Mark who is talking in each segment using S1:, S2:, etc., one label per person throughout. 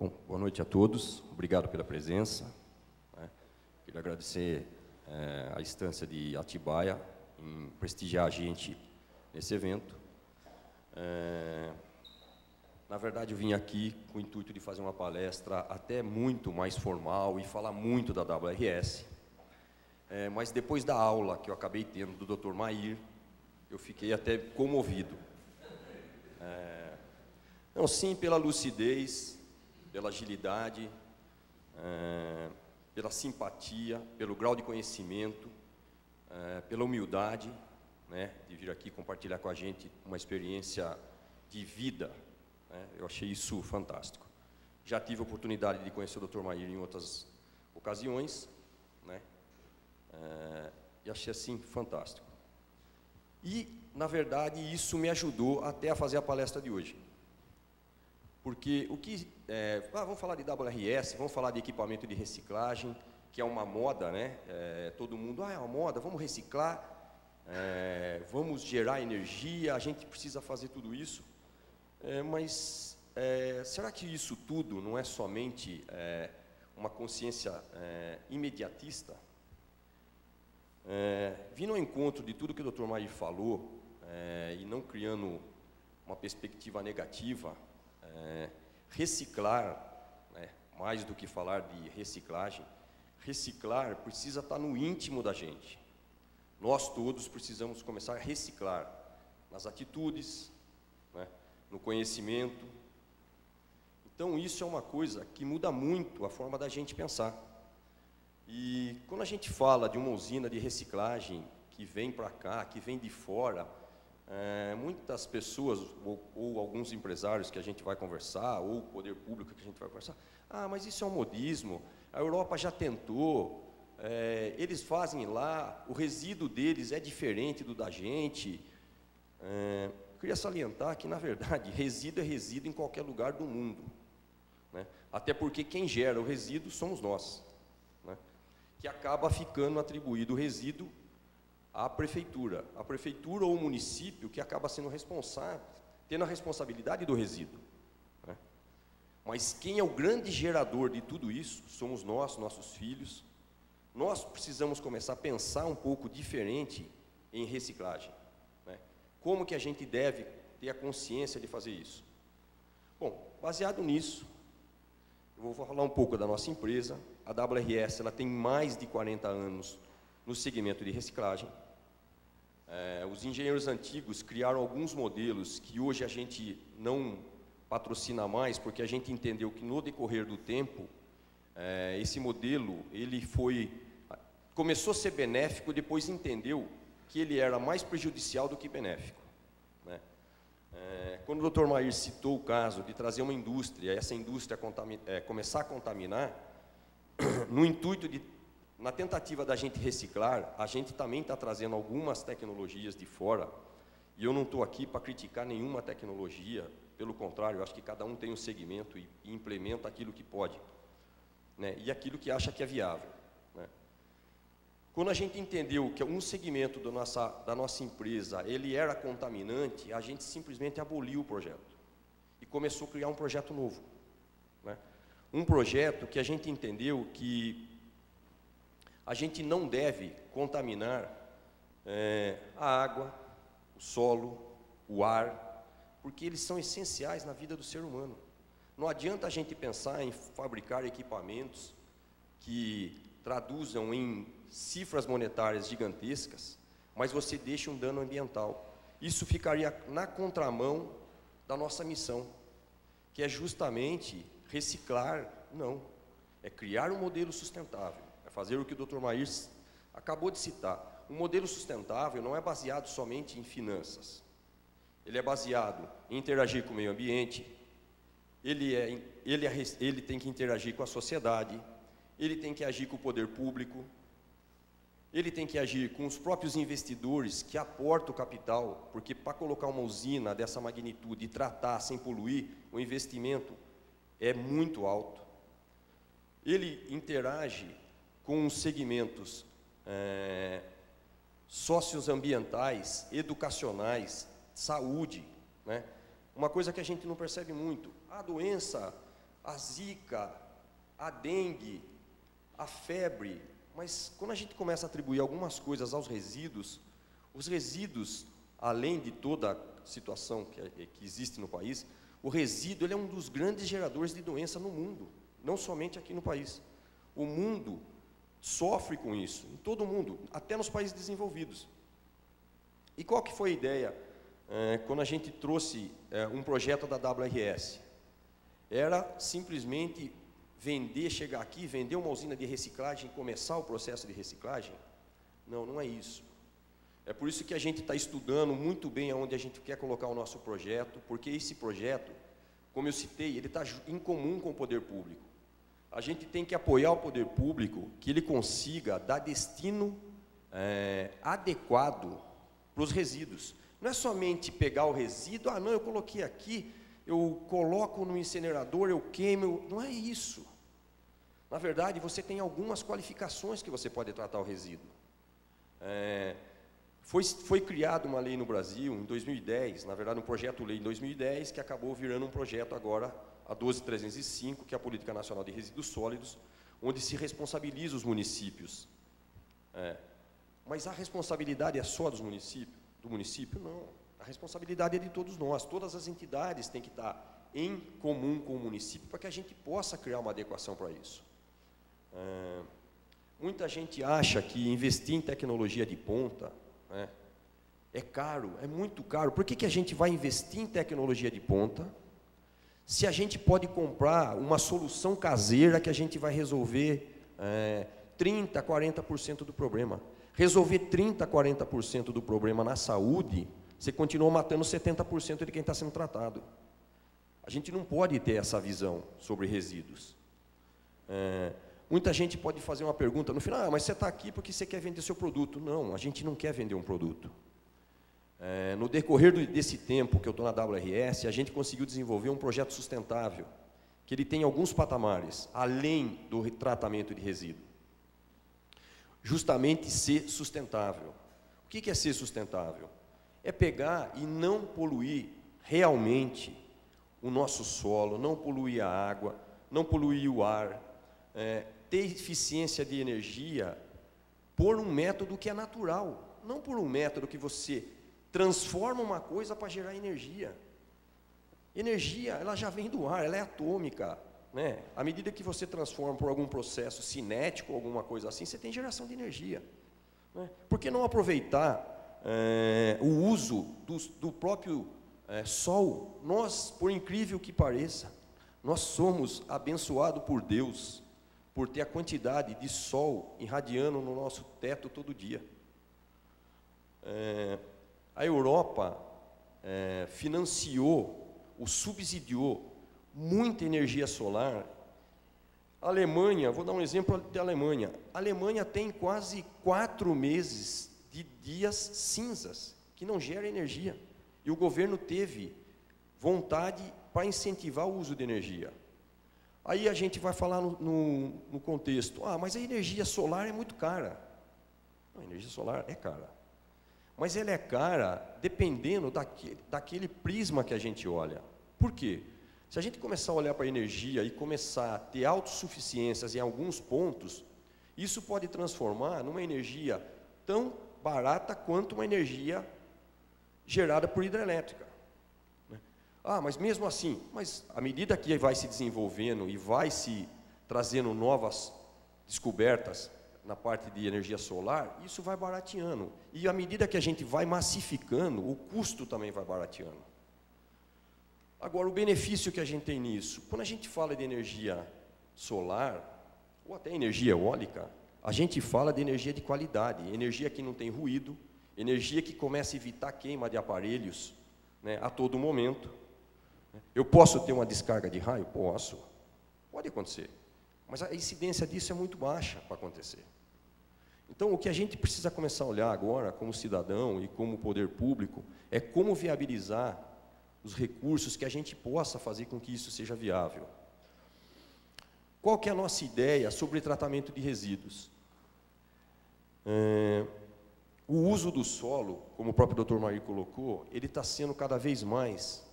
S1: Bom, boa noite a todos, obrigado pela presença. Queria agradecer a instância de Atibaia em prestigiar a gente nesse evento. Na verdade, eu vim aqui com o intuito de fazer uma palestra até muito mais formal e falar muito da WRS. Mas depois da aula que eu acabei tendo do Dr. Mair, eu fiquei até comovido. Não, sim, pela lucidez, pela agilidade, pela simpatia, pelo grau de conhecimento, pela humildade, né, de vir aqui compartilhar com a gente uma experiência de vida. Eu achei isso fantástico. Já tive a oportunidade de conhecer o Dr. Mair em outras ocasiões, né, e achei assim fantástico. E, na verdade, isso me ajudou até a fazer a palestra de hoje. Porque o que... vamos falar de WRS, vamos falar de equipamento de reciclagem, que é uma moda, né? Todo mundo, é uma moda, vamos reciclar, vamos gerar energia, a gente precisa fazer tudo isso. Mas será que isso tudo não é somente uma consciência imediatista? Vindo ao encontro de tudo que o Dr. Mair falou, e não criando uma perspectiva negativa, reciclar, né, mais do que falar de reciclagem, reciclar precisa estar no íntimo da gente. Nós todos precisamos começar a reciclar nas atitudes, né, no conhecimento. Então, isso é uma coisa que muda muito a forma da gente pensar. E quando a gente fala de uma usina de reciclagem que vem para cá, que vem de fora, muitas pessoas, ou alguns empresários que a gente vai conversar, ou o poder público que a gente vai conversar, mas isso é um modismo, a Europa já tentou, eles fazem lá, o resíduo deles é diferente do da gente. Queria salientar que, na verdade, resíduo é resíduo em qualquer lugar do mundo, né? Até porque quem gera o resíduo somos nós, né? Que acaba ficando atribuído o resíduo à prefeitura ou o município que acaba sendo responsável, tendo a responsabilidade do resíduo, né? Mas quem é o grande gerador de tudo isso somos nós, nossos filhos. Nós precisamos começar a pensar um pouco diferente em reciclagem, né? Como que a gente deve ter a consciência de fazer isso? Bom, baseado nisso, eu vou falar um pouco da nossa empresa. A WRS, ela tem mais de 40 anos no segmento de reciclagem. Os engenheiros antigos criaram alguns modelos que hoje a gente não patrocina mais, porque a gente entendeu que no decorrer do tempo, esse modelo começou a ser benéfico, depois entendeu que ele era mais prejudicial do que benéfico, né? Quando o Dr. Mair citou o caso de trazer uma indústria, essa indústria começar a contaminar, no intuito de, na tentativa da gente reciclar, a gente também está trazendo algumas tecnologias de fora, e eu não estou aqui para criticar nenhuma tecnologia, pelo contrário, eu acho que cada um tem um segmento e implementa aquilo que pode, né, e aquilo que acha que é viável, né. Quando a gente entendeu que um segmento da nossa empresa, ele era contaminante, a gente simplesmente aboliu o projeto e começou a criar um projeto novo, né. Um projeto que a gente entendeu que a gente não deve contaminar a água, o solo, o ar, porque eles são essenciais na vida do ser humano. Não adianta a gente pensar em fabricar equipamentos que traduzam em cifras monetárias gigantescas, mas você deixa um dano ambiental. Isso ficaria na contramão da nossa missão, que é justamente reciclar, não, é criar um modelo sustentável, é fazer o que o Dr. Mair acabou de citar. Um modelo sustentável não é baseado somente em finanças, ele é baseado em interagir com o meio ambiente, ele tem que interagir com a sociedade, ele tem que agir com o poder público, ele tem que agir com os próprios investidores que aportam o capital, porque para colocar uma usina dessa magnitude e tratar sem poluir, o investimento é muito alto. Ele interage com os segmentos socioambientais, educacionais, saúde, né? Uma coisa que a gente não percebe muito, a doença a zika, a dengue, a febre, mas quando a gente começa a atribuir algumas coisas aos resíduos, os resíduos, além de toda a situação que existe no país, o resíduo ele é um dos grandes geradores de doença no mundo, não somente aqui no país. O mundo sofre com isso, em todo o mundo, até nos países desenvolvidos. E qual que foi a ideia quando a gente trouxe um projeto da WRS? Era simplesmente chegar aqui, vender uma usina de reciclagem e começar o processo de reciclagem? Não, não é isso. É por isso que a gente está estudando muito bem aonde a gente quer colocar o nosso projeto, porque esse projeto, como eu citei, ele está em comum com o poder público. A gente tem que apoiar o poder público, que ele consiga dar destino adequado para os resíduos. Não é somente pegar o resíduo, não, eu coloquei aqui, eu coloco no incinerador, eu queimo, não é isso. Na verdade, você tem algumas qualificações que você pode tratar o resíduo. Foi criada uma lei no Brasil, em 2010, na verdade um projeto-lei em 2010, que acabou virando um projeto agora, a 12.305, que é a Política Nacional de Resíduos Sólidos, onde se responsabiliza os municípios. Mas a responsabilidade é só do município? Não. A responsabilidade é de todos nós. Todas as entidades têm que estar em comum com o município para que a gente possa criar uma adequação para isso. Muita gente acha que investir em tecnologia de ponta é caro, é muito caro. Por que a gente vai investir em tecnologia de ponta se a gente pode comprar uma solução caseira que a gente vai resolver 30%, 40% do problema? Resolver 30%, 40% do problema na saúde, você continua matando 70% de quem está sendo tratado. A gente não pode ter essa visão sobre resíduos. Muita gente pode fazer uma pergunta no final, mas você está aqui porque você quer vender seu produto. Não, a gente não quer vender um produto. No decorrer desse tempo que eu estou na WRS, a gente conseguiu desenvolver um projeto sustentável, que ele tem alguns patamares, além do tratamento de resíduo. Justamente ser sustentável. O que é ser sustentável? É pegar e não poluir realmente o nosso solo, não poluir a água, não poluir o ar, ter eficiência de energia por um método que é natural, não por um método que você transforma uma coisa para gerar energia. Energia, ela já vem do ar, ela é atômica, né? À medida que você transforma por algum processo cinético, alguma coisa assim, você tem geração de energia, né? Por que não aproveitar o uso do próprio sol? Nós, por incrível que pareça, nós somos abençoados por Deus, por ter a quantidade de sol irradiando no nosso teto todo dia. A Europa financiou, subsidiou muita energia solar. A Alemanha, vou dar um exemplo da Alemanha. A Alemanha tem quase 4 meses de dias cinzas, que não gera energia. E o governo teve vontade para incentivar o uso de energia. Aí a gente vai falar no contexto, mas a energia solar é muito cara. Não, a energia solar é cara. Mas ela é cara dependendo daquele prisma que a gente olha. Por quê? Se a gente começar a olhar para a energia e começar a ter autossuficiências em alguns pontos, isso pode transformar numa energia tão barata quanto uma energia gerada por hidrelétrica. Mas mesmo assim, à medida que vai se desenvolvendo e vai se trazendo novas descobertas na parte de energia solar, isso vai barateando. E à medida que a gente vai massificando, o custo também vai barateando. Agora, o benefício que a gente tem nisso, quando a gente fala de energia solar, ou até energia eólica, a gente fala de energia de qualidade, energia que não tem ruído, energia que começa a evitar queima de aparelhos, né, a todo momento. Eu posso ter uma descarga de raio? Posso. Pode acontecer. Mas a incidência disso é muito baixa para acontecer. Então, o que a gente precisa começar a olhar agora, como cidadão e como poder público, é como viabilizar os recursos que a gente possa fazer com que isso seja viável. Qual que é a nossa ideia sobre tratamento de resíduos? O uso do solo, como o próprio Dr. Mair colocou, ele está sendo cada vez mais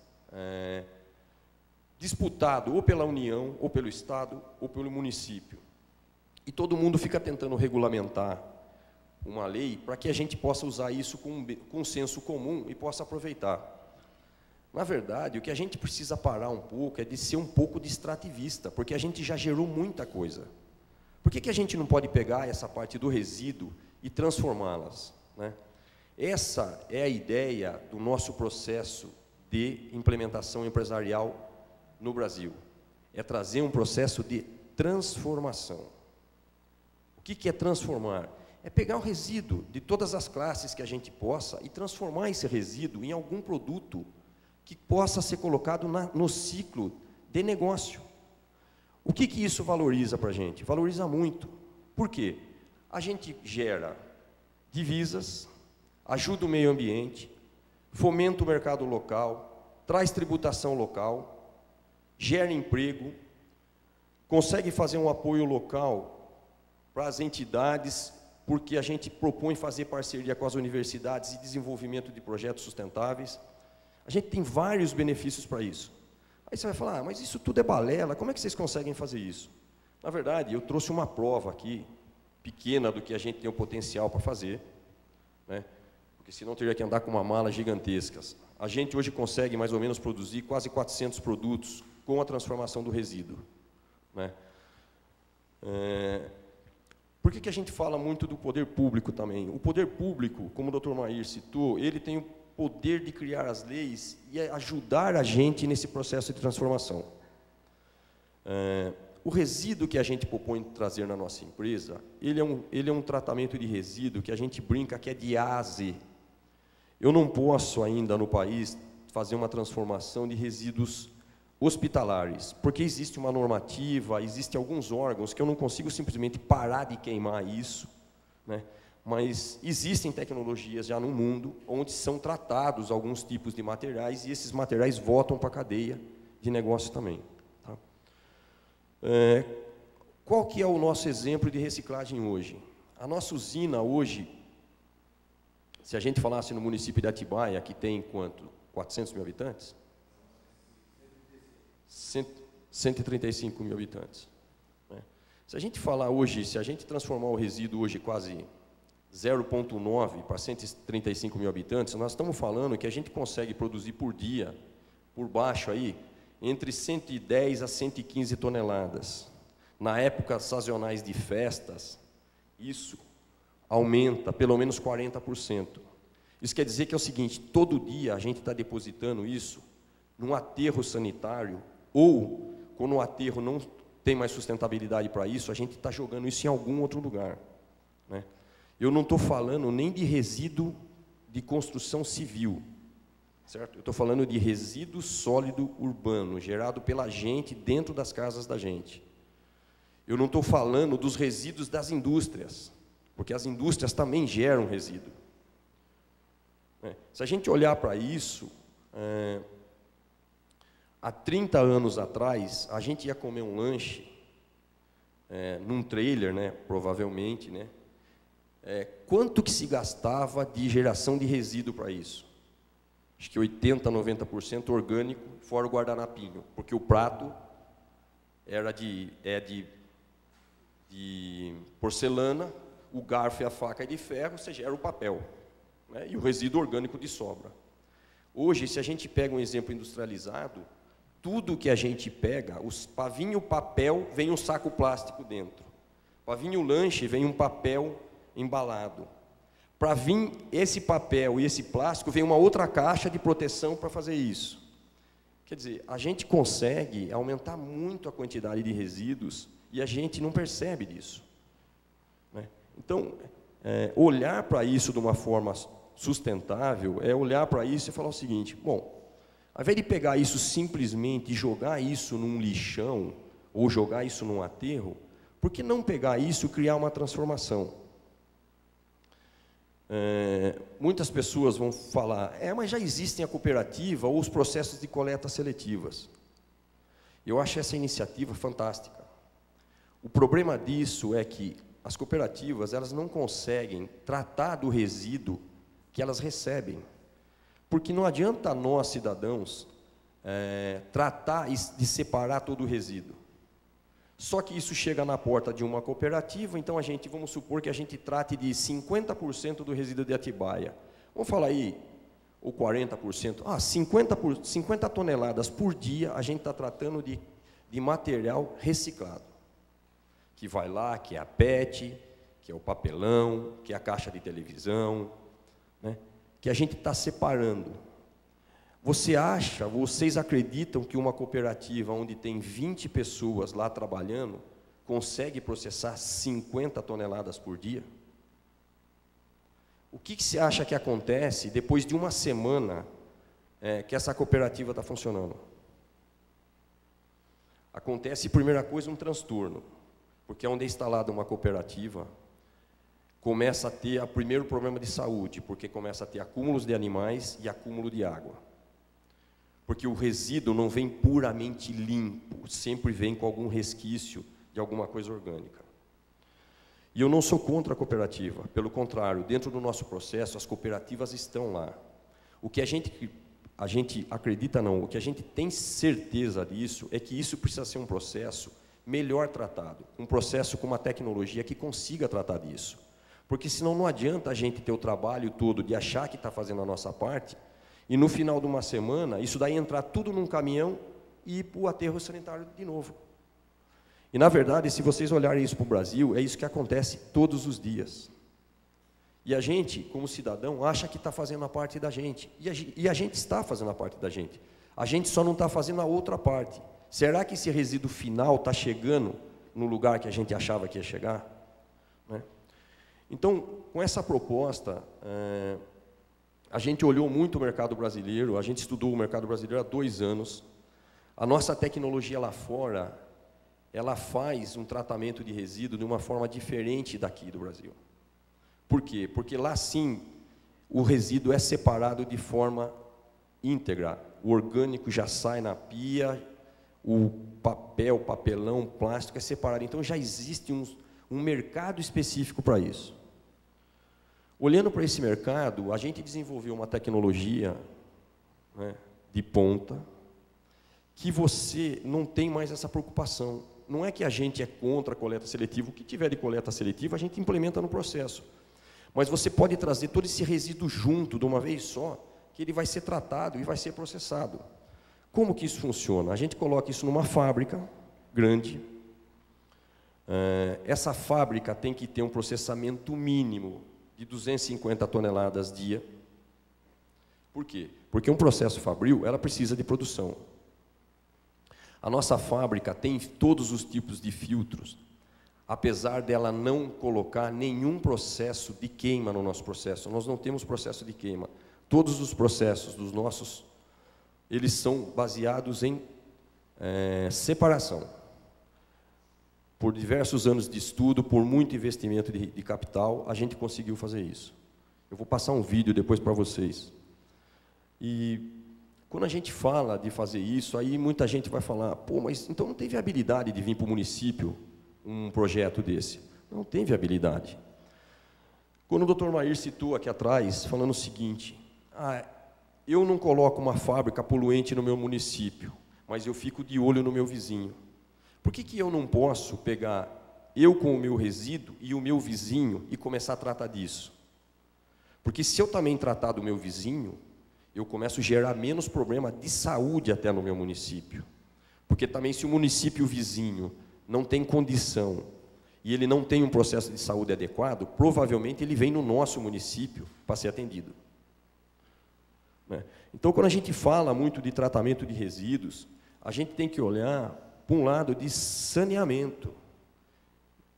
S1: disputado ou pela União, ou pelo Estado, ou pelo município. E todo mundo fica tentando regulamentar uma lei para que a gente possa usar isso com senso comum e possa aproveitar. Na verdade, o que a gente precisa parar um pouco é de ser um pouco distrativista, porque a gente já gerou muita coisa. Por que a gente não pode pegar essa parte do resíduo e transformá-las, né? Essa é a ideia do nosso processo de implementação empresarial no Brasil. É trazer um processo de transformação. O que é transformar? É pegar o resíduo de todas as classes que a gente possa e transformar esse resíduo em algum produto que possa ser colocado no ciclo de negócio. O que isso valoriza para a gente? Valoriza muito. Por quê? A gente gera divisas, ajuda o meio ambiente, fomenta o mercado local, traz tributação local, gera emprego, consegue fazer um apoio local para as entidades, porque a gente propõe fazer parceria com as universidades e desenvolvimento de projetos sustentáveis. A gente tem vários benefícios para isso. Aí você vai falar, mas isso tudo é balela, como é que vocês conseguem fazer isso? Na verdade, eu trouxe uma prova aqui, pequena do que a gente tem o potencial para fazer, né? Porque senão teria que andar com uma mala gigantesca. A gente hoje consegue mais ou menos produzir quase 400 produtos com a transformação do resíduo, né? Por que a gente fala muito do poder público também? O poder público, como o Dr. Mair citou, ele tem o poder de criar as leis e ajudar a gente nesse processo de transformação. O resíduo que a gente propõe trazer na nossa empresa, ele é um tratamento de resíduo que a gente brinca que é de A a Z. Eu não posso ainda no país fazer uma transformação de resíduos hospitalares, porque existe uma normativa, existem alguns órgãos que eu não consigo simplesmente parar de queimar isso, né? Mas existem tecnologias já no mundo onde são tratados alguns tipos de materiais e esses materiais voltam para a cadeia de negócio também. Tá? Qual que é o nosso exemplo de reciclagem hoje? A nossa usina hoje, se a gente falasse no município de Atibaia, que tem quanto? 400 mil habitantes? 135 mil habitantes. Né? Se a gente falar hoje, se a gente transformar o resíduo hoje quase 0,9 para 135 mil habitantes, nós estamos falando que a gente consegue produzir por dia, por baixo aí, entre 110 a 115 toneladas. Na época sazonais de festas, isso aumenta pelo menos 40%. Isso quer dizer que é o seguinte, todo dia a gente está depositando isso num aterro sanitário, ou quando o aterro não tem mais sustentabilidade para isso, a gente está jogando isso em algum outro lugar, né? Eu não estou falando nem de resíduo de construção civil, certo? Eu estou falando de resíduo sólido urbano, gerado pela gente dentro das casas da gente. Eu não estou falando dos resíduos das indústrias, porque as indústrias também geram resíduo. Se a gente olhar para isso, há 30 anos atrás, a gente ia comer um lanche, num trailer, né, provavelmente, né? Quanto que se gastava de geração de resíduo para isso? Acho que 80%, 90% orgânico, fora o guardanapinho, porque o prato era de porcelana, o garfo e a faca é de ferro, ou seja, era o papel, né, e o resíduo orgânico de sobra. Hoje, se a gente pega um exemplo industrializado, tudo que a gente pega, os pavinho papel, vem um saco plástico dentro. Pavinho lanche, vem um papel embalado. Para vir esse papel e esse plástico, vem uma outra caixa de proteção para fazer isso. Quer dizer, a gente consegue aumentar muito a quantidade de resíduos e a gente não percebe disso, né? Então, olhar para isso de uma forma sustentável é olhar para isso e falar o seguinte, bom, ao invés de pegar isso simplesmente e jogar isso num lixão ou jogar isso num aterro, por que não pegar isso e criar uma transformação? Muitas pessoas vão falar, mas já existem a cooperativa ou os processos de coleta seletivas. Eu acho essa iniciativa fantástica. O problema disso é que as cooperativas, elas não conseguem tratar do resíduo que elas recebem. Porque não adianta nós, cidadãos, tratar de separar todo o resíduo. Só que isso chega na porta de uma cooperativa, então vamos supor que a gente trate de 50% do resíduo de Atibaia. Vamos falar aí, ou 40%, 50 toneladas por dia a gente está tratando de material reciclado. Que vai lá, que é a PET, que é o papelão, que é a caixa de televisão, né? Que a gente está separando. Vocês acreditam que uma cooperativa onde tem 20 pessoas lá trabalhando consegue processar 50 toneladas por dia? O que você acha que acontece depois de uma semana que essa cooperativa está funcionando? Acontece, primeira coisa, um transtorno, porque onde é instalada uma cooperativa, começa a ter o primeiro problema de saúde, porque começa a ter acúmulos de animais e acúmulo de água. Porque o resíduo não vem puramente limpo, sempre vem com algum resquício de alguma coisa orgânica. E eu não sou contra a cooperativa, pelo contrário, dentro do nosso processo, as cooperativas estão lá. O que a gente acredita não, o que a gente tem certeza disso é que isso precisa ser um processo melhor tratado, um processo com uma tecnologia que consiga tratar disso. Porque senão não adianta a gente ter o trabalho todo de achar que está fazendo a nossa parte, e no final de uma semana, isso daí entrar tudo num caminhão e ir para o aterro sanitário de novo. E, na verdade, se vocês olharem isso para o Brasil, é isso que acontece todos os dias. E a gente, como cidadão, acha que está fazendo a parte da gente. E a gente está fazendo a parte da gente. A gente só não está fazendo a outra parte. Será que esse resíduo final está chegando no lugar que a gente achava que ia chegar? Né? Então, com essa proposta, a gente olhou muito o mercado brasileiro, a gente estudou o mercado brasileiro há 2 anos. A nossa tecnologia lá fora, ela faz um tratamento de resíduo de uma forma diferente daqui do Brasil. Por quê? Porque lá sim, o resíduo é separado de forma íntegra. O orgânico já sai na pia, o papel, papelão, plástico é separado. Então já existe um mercado específico para isso. Olhando para esse mercado, a gente desenvolveu uma tecnologia, né, de ponta, que você não tem mais essa preocupação. Não é que a gente é contra a coleta seletiva, o que tiver de coleta seletiva a gente implementa no processo. Mas você pode trazer todo esse resíduo junto de uma vez só, que ele vai ser tratado e vai ser processado. Como que isso funciona? A gente coloca isso numa fábrica grande. Essa fábrica tem que ter um processamento mínimo de 250 toneladas dia. Por quê? Porque um processo fabril, ela precisa de produção. A nossa fábrica tem todos os tipos de filtros, apesar dela não colocar nenhum processo de queima no nosso processo. Nós não temos processo de queima. Todos os processos dos nossos, eles são baseados em separação. Por diversos anos de estudo, por muito investimento de capital, a gente conseguiu fazer isso. Eu vou passar um vídeo depois para vocês. E quando a gente fala de fazer isso, aí muita gente vai falar, pô, mas então não tem viabilidade de vir para o município um projeto desse. Não tem viabilidade. Quando o Dr. Mair citou aqui atrás, falando o seguinte, eu não coloco uma fábrica poluente no meu município, mas eu fico de olho no meu vizinho. Por que eu não posso pegar eu com o meu resíduo e o meu vizinho e começar a tratar disso? Porque se eu também tratar do meu vizinho, eu começo a gerar menos problema de saúde até no meu município. Porque também se o município vizinho não tem condição e ele não tem um processo de saúde adequado, provavelmente ele vem no nosso município para ser atendido. Né? Então, quando a gente fala muito de tratamento de resíduos, a gente tem que olhar para um lado de saneamento,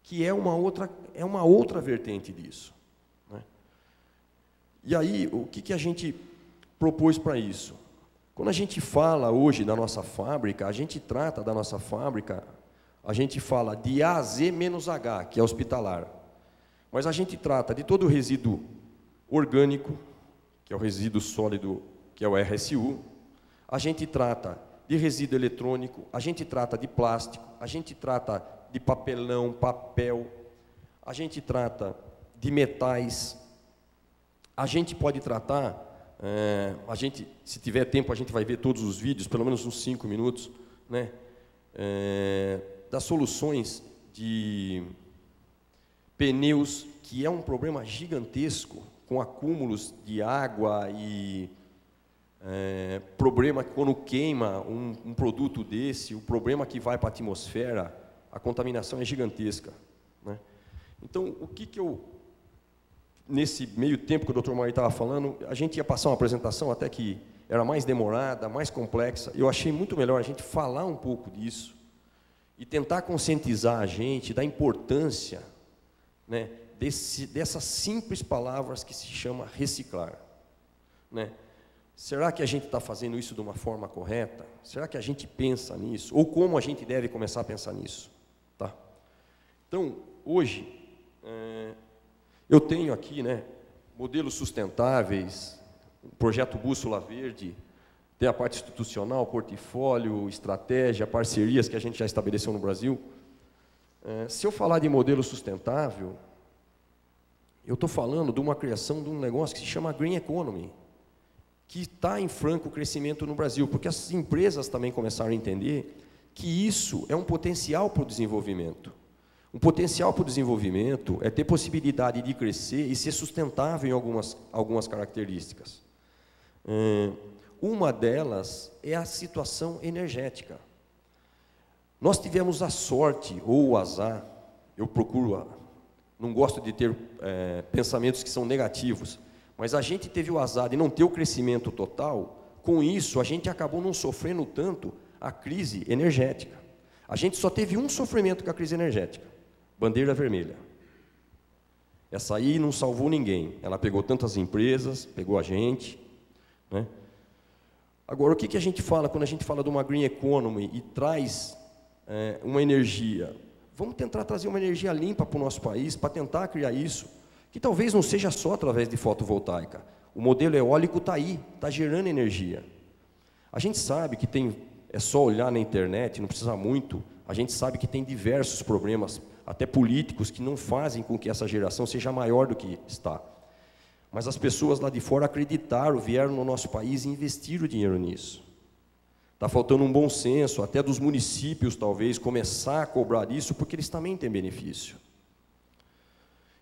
S1: que é uma outra vertente disso. Né? E aí, o que a gente propôs para isso? Quando a gente fala hoje da nossa fábrica, a gente trata da nossa fábrica, a gente fala de A a Z menos H, que é hospitalar. Mas a gente trata de todo o resíduo orgânico, que é o resíduo sólido, que é o RSU. A gente trata de resíduo eletrônico, a gente trata de plástico, a gente trata de papelão, papel, a gente trata de metais, a gente pode tratar A gente, se tiver tempo, a gente vai ver todos os vídeos, pelo menos uns 5 minutos, né? Das soluções de pneus, que é um problema gigantesco, com acúmulos de água e problema que quando queima um produto desse, o problema que vai para a atmosfera, a contaminação é gigantesca, né? Então, o que eu... Nesse meio tempo que o Dr. Mauri estava falando, a gente ia passar uma apresentação até que era mais demorada, mais complexa. Eu achei muito melhor a gente falar um pouco disso e tentar conscientizar a gente da importância, né, dessas simples palavras que se chama reciclar, né? Será que a gente está fazendo isso de uma forma correta? Será que a gente pensa nisso? Ou como a gente deve começar a pensar nisso? Tá? Então, hoje... eu tenho aqui, né, modelos sustentáveis, projeto Bússola Verde, tem a parte institucional, portfólio, estratégia, parcerias que a gente já estabeleceu no Brasil. Se eu falar de modelo sustentável, eu estou falando de uma criação de um negócio que se chama Green Economy, que está em franco crescimento no Brasil, porque as empresas também começaram a entender que isso é um potencial para o desenvolvimento. Um potencial para o desenvolvimento é ter possibilidade de crescer e ser sustentável em algumas características. Uma delas é a situação energética. Nós tivemos a sorte, ou o azar, eu procuro, não gosto de ter pensamentos que são negativos, mas a gente teve o azar de não ter o crescimento total, com isso a gente acabou não sofrendo tanto a crise energética. A gente só teve um sofrimento com a crise energética. Bandeira vermelha. Essa aí não salvou ninguém. Ela pegou tantas empresas, pegou a gente, né? Agora, o que a gente fala quando a gente fala de uma Green Economy e traz uma energia? Vamos tentar trazer uma energia limpa para o nosso país, para tentar criar isso, que talvez não seja só através de fotovoltaica. O modelo eólico está aí, está gerando energia. A gente sabe que é só olhar na internet, não precisa muito, a gente sabe que tem diversos problemas, até políticos, que não fazem com que essa geração seja maior do que está. Mas as pessoas lá de fora acreditaram, vieram no nosso país e investiram dinheiro nisso. Está faltando um bom senso, até dos municípios, talvez, começar a cobrar isso, porque eles também têm benefício.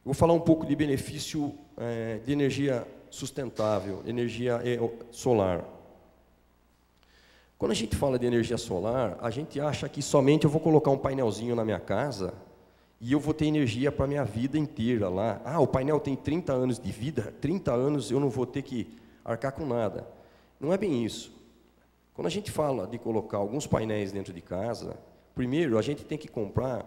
S1: Eu vou falar um pouco de benefício de energia sustentável, energia solar. Quando a gente fala de energia solar, a gente acha que somente eu vou colocar um painelzinho na minha casa e eu vou ter energia para a minha vida inteira lá. Ah, o painel tem 30 anos de vida, 30 anos eu não vou ter que arcar com nada. Não é bem isso. Quando a gente fala de colocar alguns painéis dentro de casa, primeiro a gente tem que comprar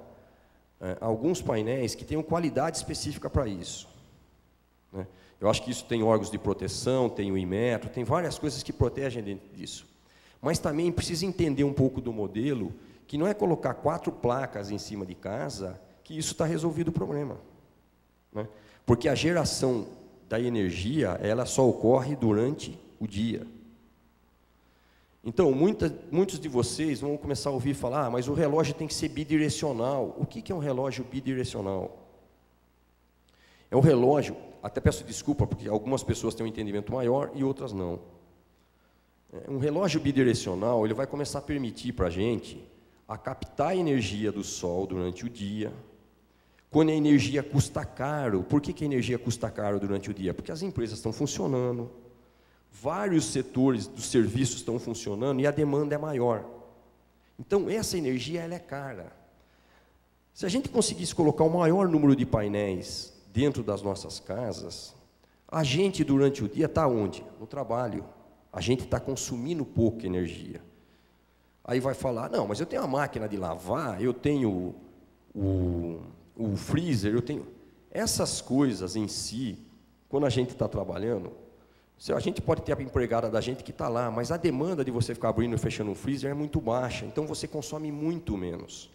S1: alguns painéis que tenham qualidade específica para isso, né? Eu acho que isso tem órgãos de proteção, tem o Inmetro, tem várias coisas que protegem dentro disso. Mas também precisa entender um pouco do modelo, que não é colocar 4 placas em cima de casa que isso está resolvido o problema, né? Porque a geração da energia, ela só ocorre durante o dia. Então, muitos de vocês vão começar a ouvir falar, mas o relógio tem que ser bidirecional. O que é um relógio bidirecional? É um relógio, até peço desculpa, porque algumas pessoas têm um entendimento maior e outras não. Um relógio bidirecional, ele vai começar a permitir para a gente a captar a energia do sol durante o dia. Quando a energia custa caro, por que a energia custa caro durante o dia? Porque as empresas estão funcionando, vários setores dos serviços estão funcionando e a demanda é maior. Então, essa energia ela é cara. Se a gente conseguisse colocar o maior número de painéis dentro das nossas casas, a gente, durante o dia, está onde? No trabalho. A gente está consumindo pouca energia. Aí vai falar, não, mas eu tenho a máquina de lavar, eu tenho o freezer, eu tenho... Essas coisas em si, quando a gente está trabalhando, a gente pode ter a empregada da gente que está lá, mas a demanda de você ficar abrindo e fechando um freezer é muito baixa, então você consome muito menos.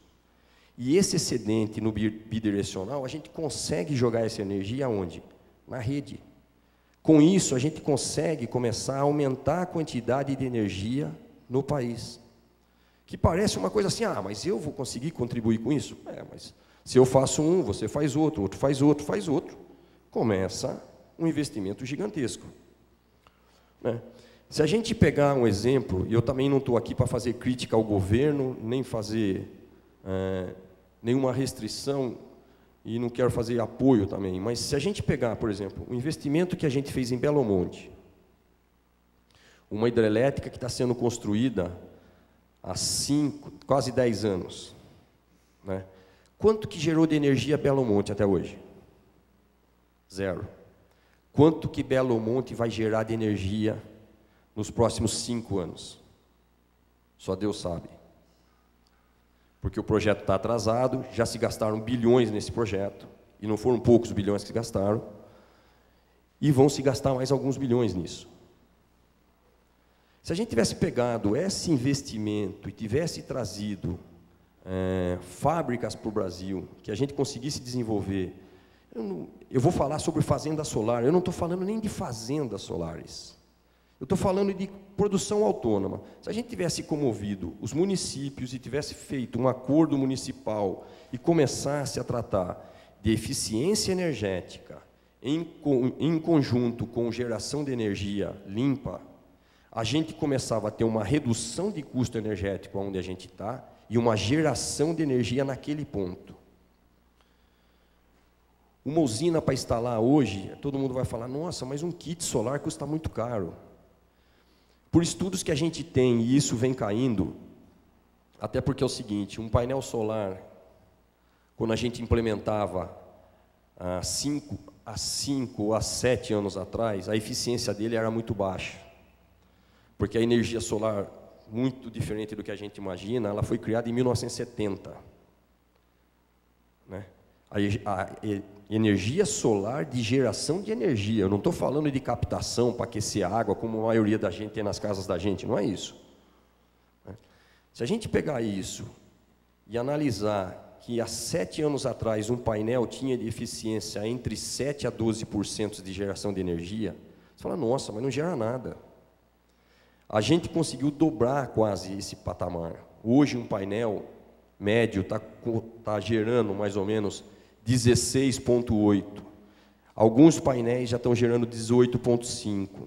S1: E esse excedente no bidirecional, a gente consegue jogar essa energia aonde? Na rede. Com isso, a gente consegue começar a aumentar a quantidade de energia no país. Que parece uma coisa assim, mas eu vou conseguir contribuir com isso? Mas se eu faço um, você faz outro, outro faz outro, começa um investimento gigantesco. né? Se a gente pegar um exemplo, e eu também não estou aqui para fazer crítica ao governo, nem fazer nenhuma restrição, e não quero fazer apoio também, mas se a gente pegar, por exemplo, o investimento que a gente fez em Belo Monte, uma hidrelétrica que está sendo construída há quase 10 anos, né? Quanto que gerou de energia Belo Monte até hoje? 0. Quanto que Belo Monte vai gerar de energia nos próximos 5 anos? Só Deus sabe. Porque o projeto está atrasado, já se gastaram bilhões nesse projeto, e não foram poucos bilhões que se gastaram, e vão se gastar mais alguns bilhões nisso. Se a gente tivesse pegado esse investimento e tivesse trazido fábricas para o Brasil, que a gente conseguisse desenvolver, eu vou falar sobre fazenda solar, eu não estou falando nem de fazendas solares, eu estou falando de produção autônoma. Se a gente tivesse comovido os municípios e tivesse feito um acordo municipal e começasse a tratar de eficiência energética em conjunto com geração de energia limpa, a gente começava a ter uma redução de custo energético onde a gente está e uma geração de energia naquele ponto. Uma usina para instalar hoje, todo mundo vai falar, nossa, mas um kit solar custa muito caro. Por estudos que a gente tem, e isso vem caindo, até porque é o seguinte, um painel solar, quando a gente implementava há 5 ou há 7 anos atrás, a eficiência dele era muito baixa. Porque a energia solar, muito diferente do que a gente imagina, ela foi criada em 1970. Né? A energia solar de geração de energia, eu não estou falando de captação para aquecer a água, como a maioria da gente tem nas casas da gente, não é isso. Se a gente pegar isso e analisar que há 7 anos atrás um painel tinha de eficiência entre 7 a 12% de geração de energia, você fala, nossa, mas não gera nada. A gente conseguiu dobrar quase esse patamar. Hoje um painel médio está gerando mais ou menos 16,8. Alguns painéis já estão gerando 18,5.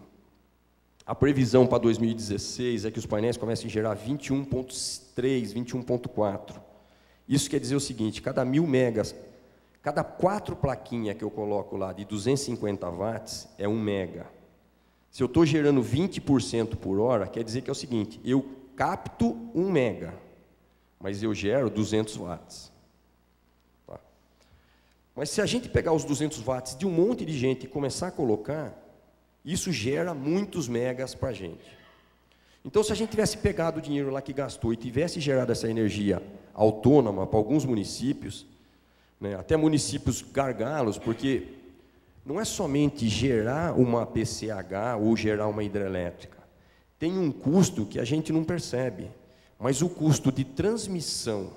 S1: A previsão para 2016 é que os painéis comecem a gerar 21,3, 21,4. Isso quer dizer o seguinte, cada 1000 megas, cada 4 plaquinhas que eu coloco lá de 250 watts é 1 mega. Se eu estou gerando 20% por hora, quer dizer que é o seguinte, eu capto 1 mega, mas eu gero 200 watts. Tá? Mas se a gente pegar os 200 watts de um monte de gente e começar a colocar, isso gera muitos megas para a gente. Então, se a gente tivesse pegado o dinheiro lá que gastou e tivesse gerado essa energia autônoma para alguns municípios, né, até municípios gargalos, porque não é somente gerar uma PCH ou gerar uma hidrelétrica. Tem um custo que a gente não percebe, mas o custo de transmissão,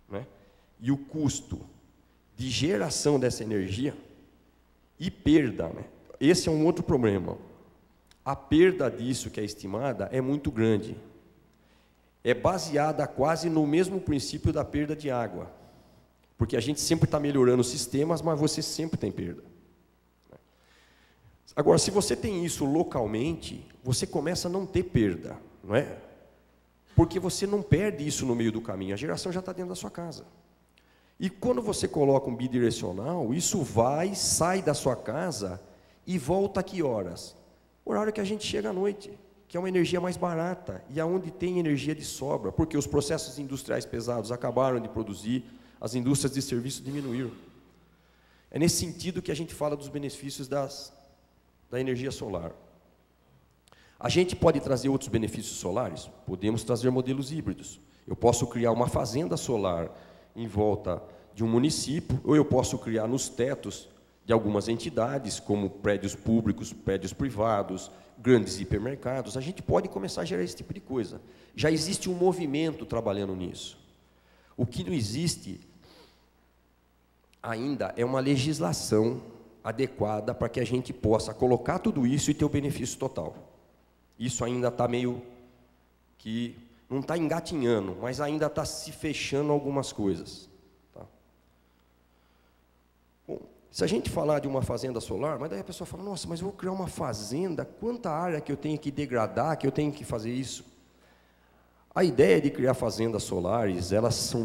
S1: né, e o custo de geração dessa energia e perda, né, esse é um outro problema. A perda disso que é estimada é muito grande. É baseada quase no mesmo princípio da perda de água. Porque a gente sempre está melhorando os sistemas, mas você sempre tem perda. Agora, se você tem isso localmente, você começa a não ter perda, não é? Porque você não perde isso no meio do caminho, a geração já está dentro da sua casa. E quando você coloca um bidirecional, isso sai da sua casa e volta a que horas? O horário que a gente chega à noite, que é uma energia mais barata, e aonde tem energia de sobra, porque os processos industriais pesados acabaram de produzir, as indústrias de serviço diminuíram. É nesse sentido que a gente fala dos benefícios da energia solar. A gente pode trazer outros benefícios solares? Podemos trazer modelos híbridos. Eu posso criar uma fazenda solar em volta de um município, ou eu posso criar nos tetos de algumas entidades, como prédios públicos, prédios privados, grandes hipermercados. A gente pode começar a gerar esse tipo de coisa. Já existe um movimento trabalhando nisso. O que não existe ainda é uma legislação adequada para que a gente possa colocar tudo isso e ter o benefício total. Isso ainda está meio que, não está engatinhando, mas ainda está se fechando algumas coisas. Tá? Bom, Se a gente falar de uma fazenda solar, mas daí a pessoa fala, nossa, mas eu vou criar uma fazenda, quanta área que eu tenho que degradar, que eu tenho que fazer isso? A ideia de criar fazendas solares, elas são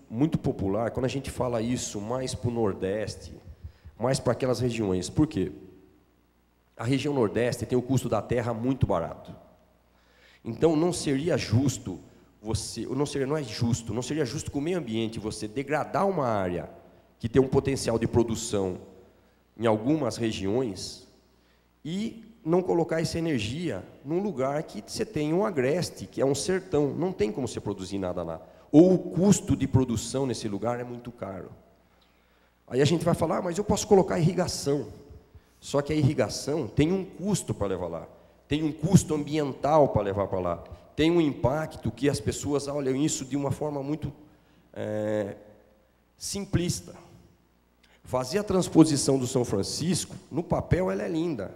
S1: muito popular quando a gente fala isso mais para o Nordeste, mais para aquelas regiões. Por quê? A região Nordeste tem o custo da terra muito barato. Então, não seria justo não seria justo com o meio ambiente você degradar uma área que tem um potencial de produção em algumas regiões e não colocar essa energia num lugar que você tem um agreste, que é um sertão, não tem como você produzir nada lá. Ou o custo de produção nesse lugar é muito caro. Aí a gente vai falar, mas eu posso colocar irrigação. Só que a irrigação tem um custo para levar lá, tem um custo ambiental para levar para lá, tem um impacto que as pessoas olham isso de uma forma muito simplista. Fazer a transposição do São Francisco, no papel ela é linda.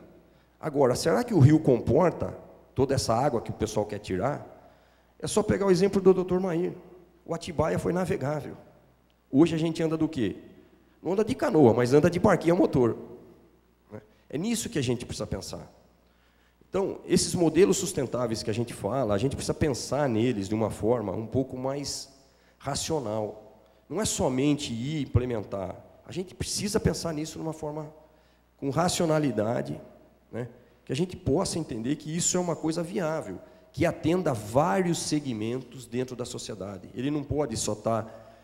S1: Agora, será que o rio comporta toda essa água que o pessoal quer tirar? É só pegar o exemplo do Dr. Mair. O Atibaia foi navegável. Hoje a gente anda do quê? Não anda de canoa, mas anda de barquinho a motor. É nisso que a gente precisa pensar. Então, esses modelos sustentáveis que a gente fala, a gente precisa pensar neles de uma forma um pouco mais racional. Não é somente ir implementar. A gente precisa pensar nisso de uma forma com racionalidade, né? Que a gente possa entender que isso é uma coisa viável, que atenda a vários segmentos dentro da sociedade. Ele não pode só estar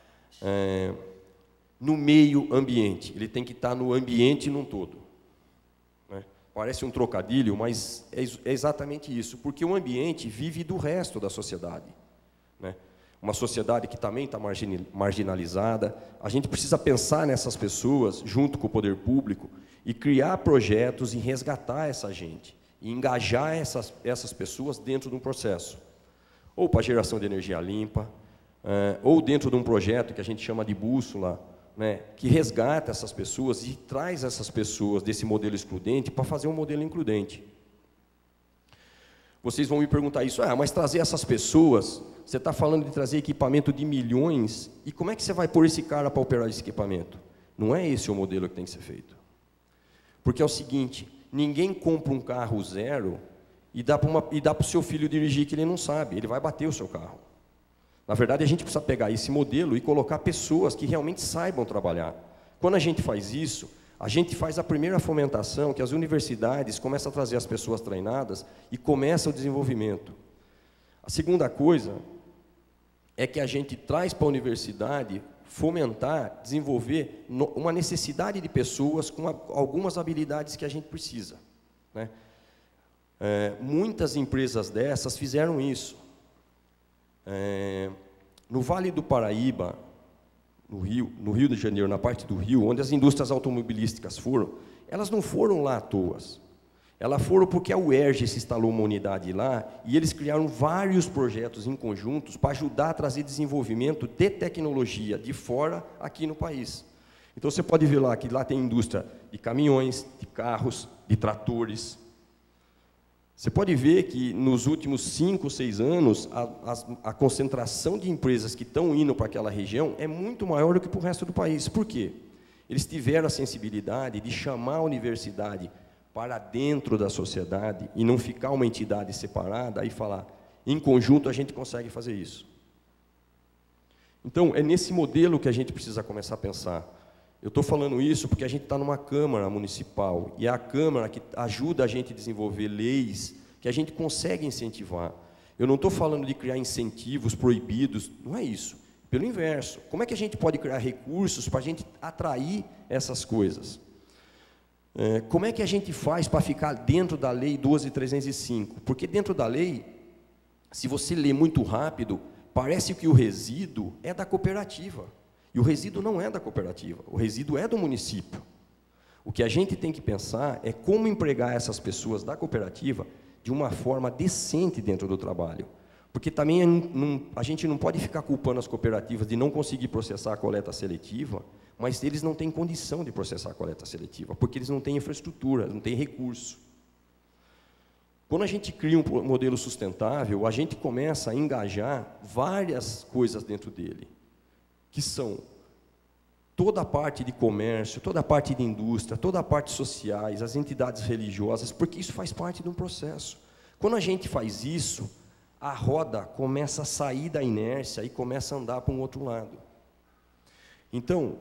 S1: no meio ambiente, ele tem que estar no ambiente num todo. Né? Parece um trocadilho, mas é exatamente isso, porque o ambiente vive do resto da sociedade. Né? Uma sociedade que também está marginalizada, a gente precisa pensar nessas pessoas, junto com o poder público, e criar projetos e resgatar essa gente, e engajar essas pessoas dentro de um processo, ou para geração de energia limpa, ou dentro de um projeto que a gente chama de bússola, né, que resgata essas pessoas e traz essas pessoas desse modelo excludente para fazer um modelo includente. Vocês vão me perguntar isso, mas trazer essas pessoas, você está falando de trazer equipamento de milhões, e como é que você vai pôr esse cara para operar esse equipamento? Não é esse o modelo que tem que ser feito. Porque é o seguinte, ninguém compra um carro zero e dá para o seu filho dirigir que ele não sabe, ele vai bater o seu carro. Na verdade, a gente precisa pegar esse modelo e colocar pessoas que realmente saibam trabalhar. Quando a gente faz isso, a gente faz a primeira fomentação, que as universidades começam a trazer as pessoas treinadas e começa o desenvolvimento. A segunda coisa é que a gente traz para a universidade fomentar, desenvolver uma necessidade de pessoas com algumas habilidades que a gente precisa. Né? Muitas empresas dessas fizeram isso. No Vale do Paraíba, no Rio de Janeiro, na parte do Rio, onde as indústrias automobilísticas foram, elas não foram lá à toa. Elas foram porque a UERJ se instalou uma unidade lá e eles criaram vários projetos em conjuntos para ajudar a trazer desenvolvimento de tecnologia de fora aqui no país. Então, você pode ver lá que lá tem indústria de caminhões, de carros, de tratores. Você pode ver que nos últimos 5 ou 6 anos, a concentração de empresas que estão indo para aquela região é muito maior do que para o resto do país. Por quê? Eles tiveram a sensibilidade de chamar a universidade para dentro da sociedade e não ficar uma entidade separada e falar, em conjunto a gente consegue fazer isso. Então, é nesse modelo que a gente precisa começar a pensar. Eu estou falando isso porque a gente está numa Câmara Municipal, e é a Câmara que ajuda a gente a desenvolver leis que a gente consegue incentivar. Eu não estou falando de criar incentivos proibidos, não é isso. Pelo inverso, como é que a gente pode criar recursos para a gente atrair essas coisas? Como é que a gente faz para ficar dentro da Lei 12.305? Porque dentro da lei, se você lê muito rápido, parece que o resíduo é da cooperativa. E o resíduo não é da cooperativa, o resíduo é do município. O que a gente tem que pensar é como empregar essas pessoas da cooperativa de uma forma decente dentro do trabalho. Porque também a gente não pode ficar culpando as cooperativas de não conseguir processar a coleta seletiva, mas eles não têm condição de processar a coleta seletiva, porque eles não têm infraestrutura, não têm recurso. Quando a gente cria um modelo sustentável, a gente começa a engajar várias coisas dentro dele, que são toda a parte de comércio, toda a parte de indústria, toda a parte sociais, as entidades religiosas, porque isso faz parte de um processo. Quando a gente faz isso, a roda começa a sair da inércia e começa a andar para um outro lado. Então,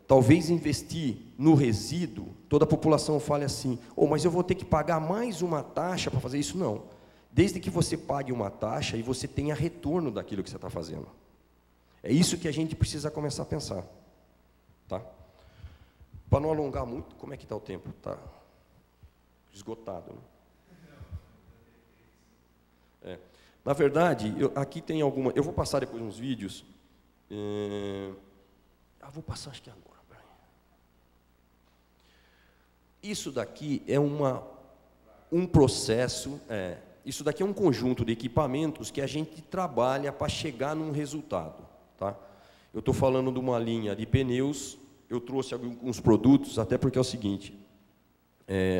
S1: talvez investir no resíduo, toda a população fale assim, mas eu vou ter que pagar mais uma taxa para fazer isso? Não. Desde que você pague uma taxa e você tenha retorno daquilo que você está fazendo. É isso que a gente precisa começar a pensar. Tá? Para não alongar muito, como é que está o tempo? Está esgotado, né? Na verdade, aqui tem alguma... Eu vou passar depois uns vídeos. Vou passar, acho que agora. Isso daqui é um processo... isso daqui é um conjunto de equipamentos que a gente trabalha para chegar num resultado. Tá? Eu estou falando de uma linha de pneus, eu trouxe alguns produtos, até porque é o seguinte,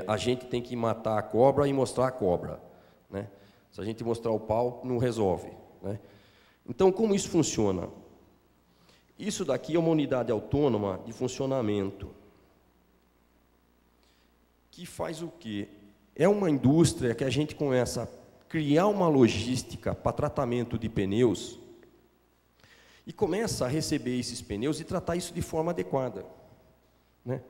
S1: a gente tem que matar a cobra e mostrar a cobra. Né? Se a gente mostrar o pau, não resolve. Né? Então, como isso funciona? Isso daqui é uma unidade autônoma de funcionamento, que faz o quê? É uma indústria que a gente começa a criar uma logística para tratamento de pneus, e começa a receber esses pneus e tratar isso de forma adequada. Né?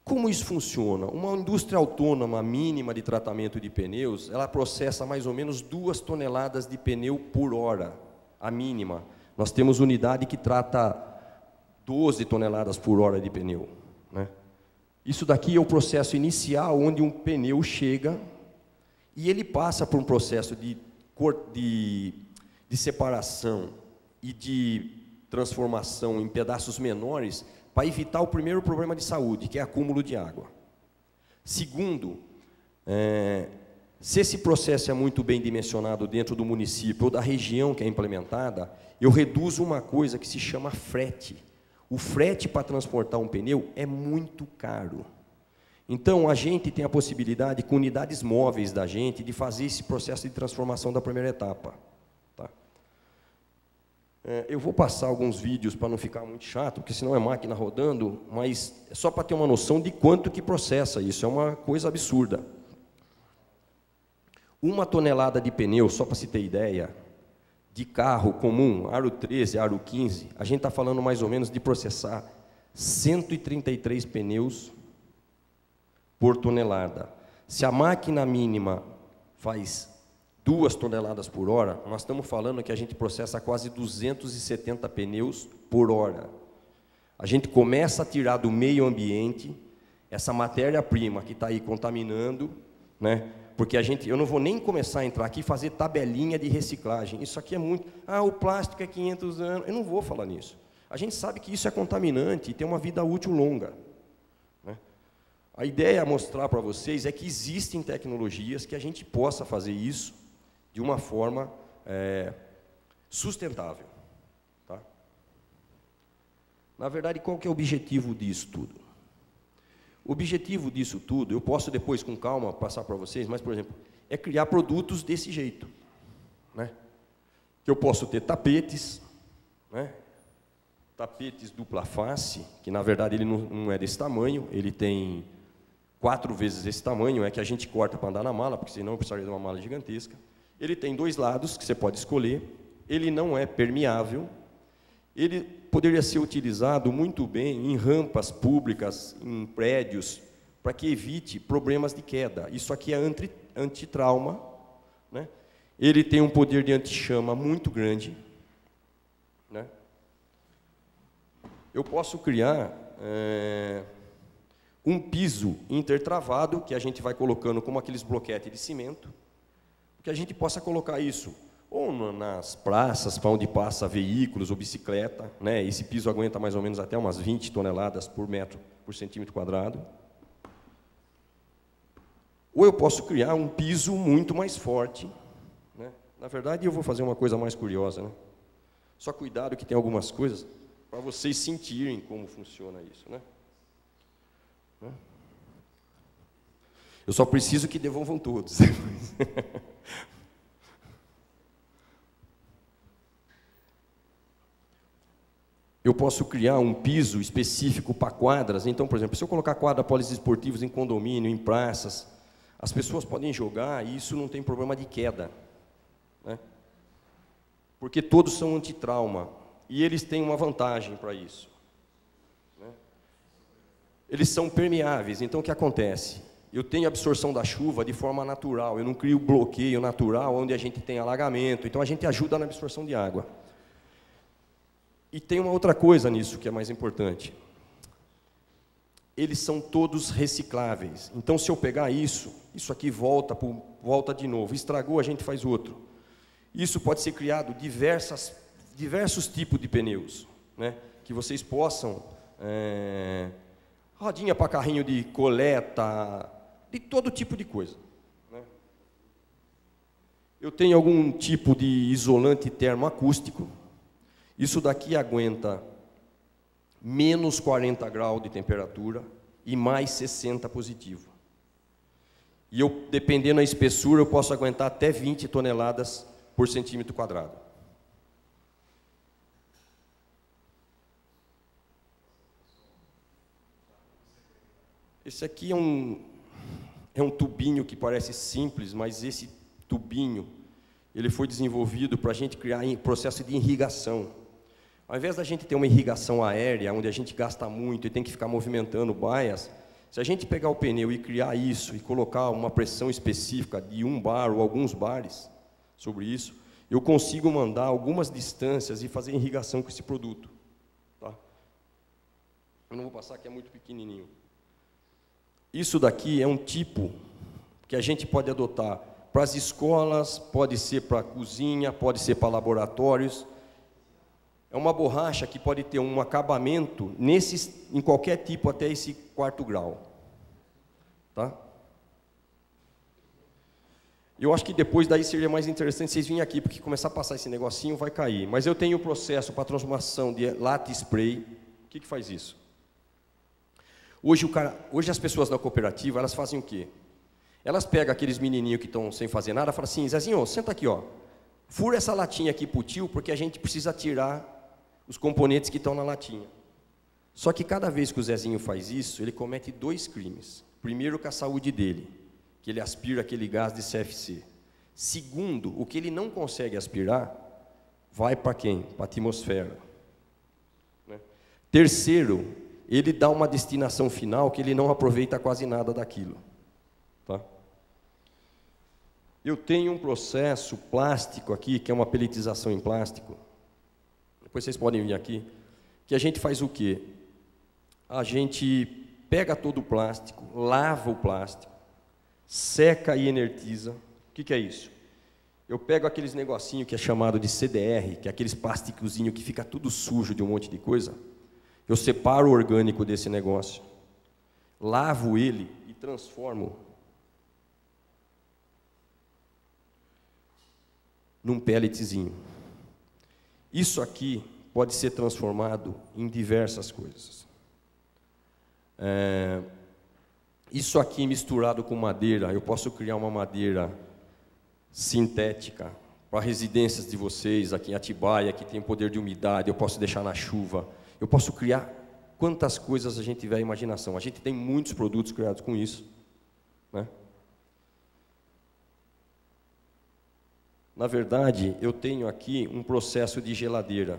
S1: Como isso funciona? Uma indústria autônoma mínima de tratamento de pneus, ela processa mais ou menos 2 toneladas de pneu por hora, a mínima. Nós temos unidade que trata 12 toneladas por hora de pneu. Né? Isso daqui é o processo inicial, onde um pneu chega e ele passa por um processo de separação e de transformação em pedaços menores para evitar o primeiro problema de saúde, que é acúmulo de água. Segundo, se esse processo é muito bem dimensionado dentro do município ou da região que é implementada, eu reduzo uma coisa que se chama frete. O frete para transportar um pneu é muito caro. Então, a gente tem a possibilidade, com unidades móveis da gente, de fazer esse processo de transformação da primeira etapa. Tá? Eu vou passar alguns vídeos para não ficar muito chato, porque senão é máquina rodando, mas é só para ter uma noção de quanto que processa isso, é uma coisa absurda. 1 tonelada de pneu, só para se ter ideia, de carro comum, aro 13, aro 15, a gente está falando mais ou menos de processar 133 pneus por tonelada. Se a máquina mínima faz 2 toneladas por hora, nós estamos falando que a gente processa quase 270 pneus por hora. A gente começa a tirar do meio ambiente essa matéria-prima que está aí contaminando, né? Porque eu não vou nem começar a entrar aqui e fazer tabelinha de reciclagem. Isso aqui é muito... o plástico é 500 anos. Eu não vou falar nisso. A gente sabe que isso é contaminante e tem uma vida útil longa. Né? A ideia é mostrar para vocês é que existem tecnologias que a gente possa fazer isso de uma forma sustentável. Tá? Na verdade, qual que é o objetivo disso tudo? O objetivo disso tudo, eu posso depois, com calma, passar para vocês, mas, por exemplo, é criar produtos desse jeito. Né? Que eu posso ter tapetes, né? Tapetes dupla face, que, na verdade, ele não é desse tamanho, ele tem 4 vezes esse tamanho, é que a gente corta para andar na mala, porque senão eu precisaria de uma mala gigantesca. Ele tem 2 lados, que você pode escolher, ele não é permeável, ele poderia ser utilizado muito bem em rampas públicas, em prédios, para que evite problemas de queda. Isso aqui é antitrauma, né? Ele tem um poder de anti-chama muito grande. Né? Eu posso criar um piso intertravado, que a gente vai colocando como aqueles bloquetes de cimento, que a gente possa colocar isso ou nas praças, para onde passa veículos ou bicicleta, né? Esse piso aguenta mais ou menos até umas 20 toneladas por centímetro quadrado. Ou eu posso criar um piso muito mais forte. Né? Na verdade, eu vou fazer uma coisa mais curiosa. Né? Só cuidado que tem algumas coisas para vocês sentirem como funciona isso. Né? Eu só preciso que devolvam todos. eu posso criar um piso específico para quadras. Então, por exemplo, se eu colocar quadra poliesportivos em condomínio, em praças, as pessoas podem jogar e isso não tem problema de queda, né? Porque todos são antitrauma e eles têm uma vantagem para isso, né? Eles são permeáveis, então o que acontece? Eu tenho absorção da chuva de forma natural, eu não crio bloqueio natural onde a gente tem alagamento, então a gente ajuda na absorção de água. E tem uma outra coisa nisso que é mais importante. Eles são todos recicláveis. Então, se eu pegar isso aqui volta de novo. Estragou, a gente faz outro. Isso pode ser criado diversos tipos de pneus, né? Que vocês possam, rodinha para carrinho de coleta, de todo tipo de coisa, né? Eu tenho algum tipo de isolante termoacústico. Isso daqui aguenta menos 40 graus de temperatura e mais 60 positivo. E eu, dependendo da espessura, eu posso aguentar até 20 toneladas por centímetro quadrado. Esse aqui é um tubinho que parece simples, mas esse tubinho ele foi desenvolvido para a gente criar processo de irrigação. Ao invés da gente ter uma irrigação aérea, onde a gente gasta muito e tem que ficar movimentando baias, se a gente pegar o pneu e criar isso e colocar uma pressão específica de um bar ou alguns bares sobre isso, eu consigo mandar algumas distâncias e fazer irrigação com esse produto, tá? Eu não vou passar, que é muito pequenininho. Isso daqui é um tipo que a gente pode adotar para as escolas, pode ser para a cozinha, pode ser para laboratórios. É uma borracha que pode ter um acabamento em qualquer tipo até esse 4º grau, tá? Eu acho que depois daí seria mais interessante vocês virem aqui, porque começar a passar esse negocinho vai cair. Mas eu tenho o processo para transformação de lata spray. O que faz isso? Hoje as pessoas da cooperativa, elas fazem o quê? Elas pegam aqueles menininhos que estão sem fazer nada e falam assim: Zezinho, senta aqui, ó, fura essa latinha aqui pro tio, porque a gente precisa tirar os componentes que estão na latinha. Só que cada vez que o Zezinho faz isso, ele comete 2 crimes. Primeiro, com a saúde dele, que ele aspira aquele gás de CFC. Segundo, o que ele não consegue aspirar, vai para quem? Para a atmosfera, né? Terceiro, ele dá uma destinação final que ele não aproveita quase nada daquilo, tá? Eu tenho um processo plástico aqui, que é uma peletização em plástico. Depois vocês podem vir aqui, que a gente faz o quê? A gente pega todo o plástico, lava o plástico, seca e inertiza. O que é isso? Eu pego aqueles negocinhos que é chamado de CDR, que é aqueles plasticozinhos que fica tudo sujo de um monte de coisa. Eu separo o orgânico desse negócio, lavo ele e transformo num pelletzinho. Isso aqui pode ser transformado em diversas coisas. Isso aqui misturado com madeira, eu posso criar uma madeira sintética para residências de vocês, aqui em Atibaia, que tem poder de umidade, eu posso deixar na chuva, eu posso criar quantas coisas a gente tiver imaginação. A gente tem muitos produtos criados com isso, né? Na verdade, eu tenho aqui um processo de geladeira,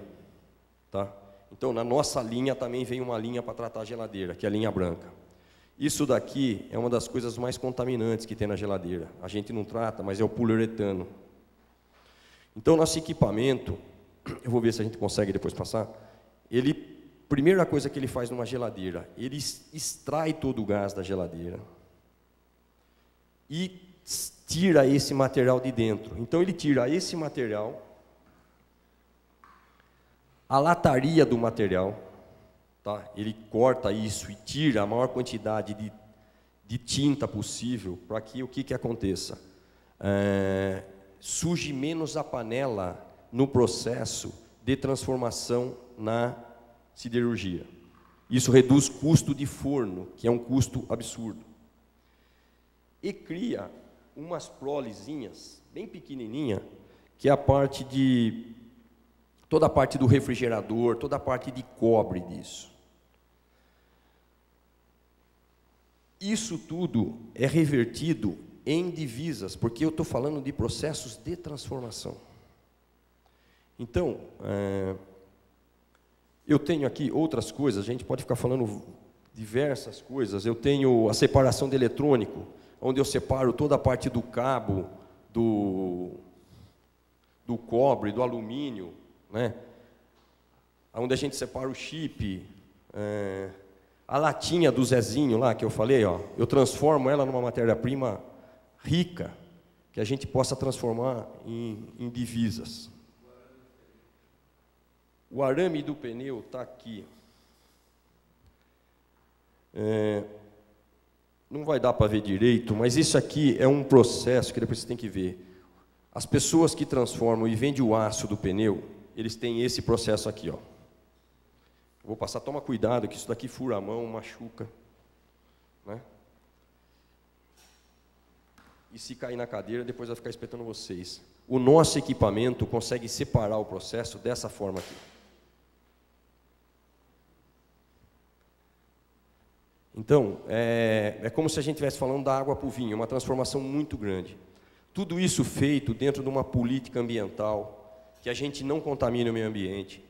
S1: tá? Então, na nossa linha também vem uma linha para tratar a geladeira, que é a linha branca. Isso daqui é uma das coisas mais contaminantes que tem na geladeira. A gente não trata, mas é o poliuretano. Então, nosso equipamento, eu vou ver se a gente consegue depois passar, primeira coisa que ele faz numa geladeira, ele extrai todo o gás da geladeira e tira esse material de dentro. Então, ele tira esse material, a lataria do material, tá? Ele corta isso e tira a maior quantidade de tinta possível para que o que aconteça? Suje menos a panela no processo de transformação na siderurgia. Isso reduz custo de forno, que é um custo absurdo. E cria umas prolezinhas, bem pequenininha, que é a parte de toda a parte do refrigerador, toda a parte de cobre disso. Isso tudo é revertido em divisas, porque eu estou falando de processos de transformação. Então, eu tenho aqui outras coisas, a gente pode ficar falando diversas coisas. Eu tenho a separação de eletrônico, onde eu separo toda a parte do cabo, do cobre, do alumínio, né? Onde a gente separa o chip, a latinha do Zezinho lá, que eu falei, ó, eu transformo ela numa matéria-prima rica, que a gente possa transformar em divisas. O arame do pneu está aqui. Não vai dar para ver direito, mas isso aqui é um processo que depois você tem que ver. As pessoas que transformam e vendem o aço do pneu, eles têm esse processo aqui, ó. Vou passar, toma cuidado, que isso daqui fura a mão, machuca, né? E se cair na cadeira, depois vai ficar espetando vocês. O nosso equipamento consegue separar o processo dessa forma aqui. Então, é como se a gente estivesse falando da água para o vinho, uma transformação muito grande. Tudo isso feito dentro de uma política ambiental, que a gente não contamine o meio ambiente.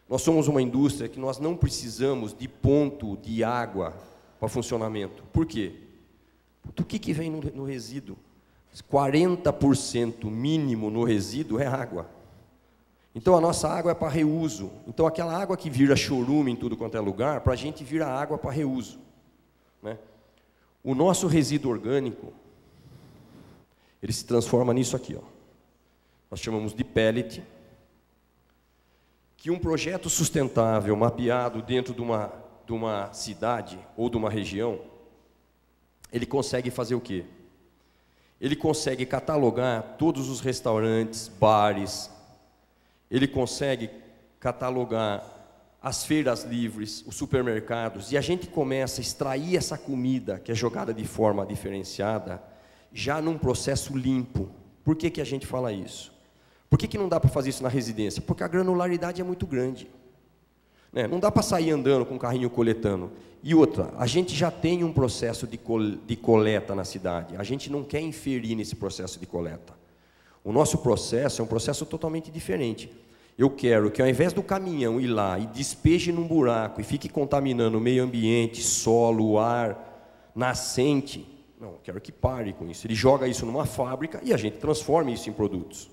S1: Nós somos uma indústria que nós não precisamos de ponto de água para funcionamento. Por quê? Do que vem no resíduo? 40% mínimo no resíduo é água. Então, a nossa água é para reuso. Então, aquela água que vira chorume em tudo quanto é lugar, para a gente vira água para reuso, né? O nosso resíduo orgânico, ele se transforma nisso aqui, ó. Nós chamamos de pellet, que um projeto sustentável mapeado dentro de uma cidade ou de uma região, ele consegue fazer o quê? Ele consegue catalogar todos os restaurantes, bares, ele consegue catalogar as feiras livres, os supermercados, e a gente começa a extrair essa comida que é jogada de forma diferenciada, já num processo limpo. Por que a gente fala isso? Por que não dá para fazer isso na residência? Porque a granularidade é muito grande, né? Não dá para sair andando com o carrinho coletando. E outra, a gente já tem um processo de coleta na cidade, a gente não quer inferir nesse processo de coleta. O nosso processo é um processo totalmente diferente. Eu quero que, ao invés do caminhão ir lá e despeje num buraco e fique contaminando o meio ambiente, solo, ar, nascente, não, eu quero que pare com isso. Ele joga isso numa fábrica e a gente transforma isso em produtos.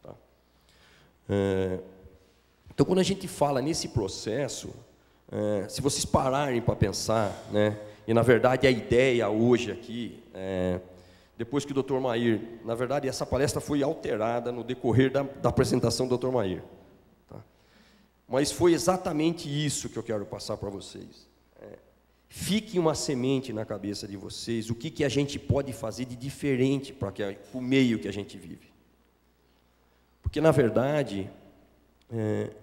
S1: Tá? Então, quando a gente fala nesse processo, se vocês pararem para pensar, né, e, na verdade, a ideia hoje aqui, depois que o Dr. Mair, na verdade, essa palestra foi alterada no decorrer da apresentação do Dr. Mair. Tá? Mas foi exatamente isso que eu quero passar para vocês. Fique uma semente na cabeça de vocês, o que a gente pode fazer de diferente para o meio que a gente vive. Porque, na verdade,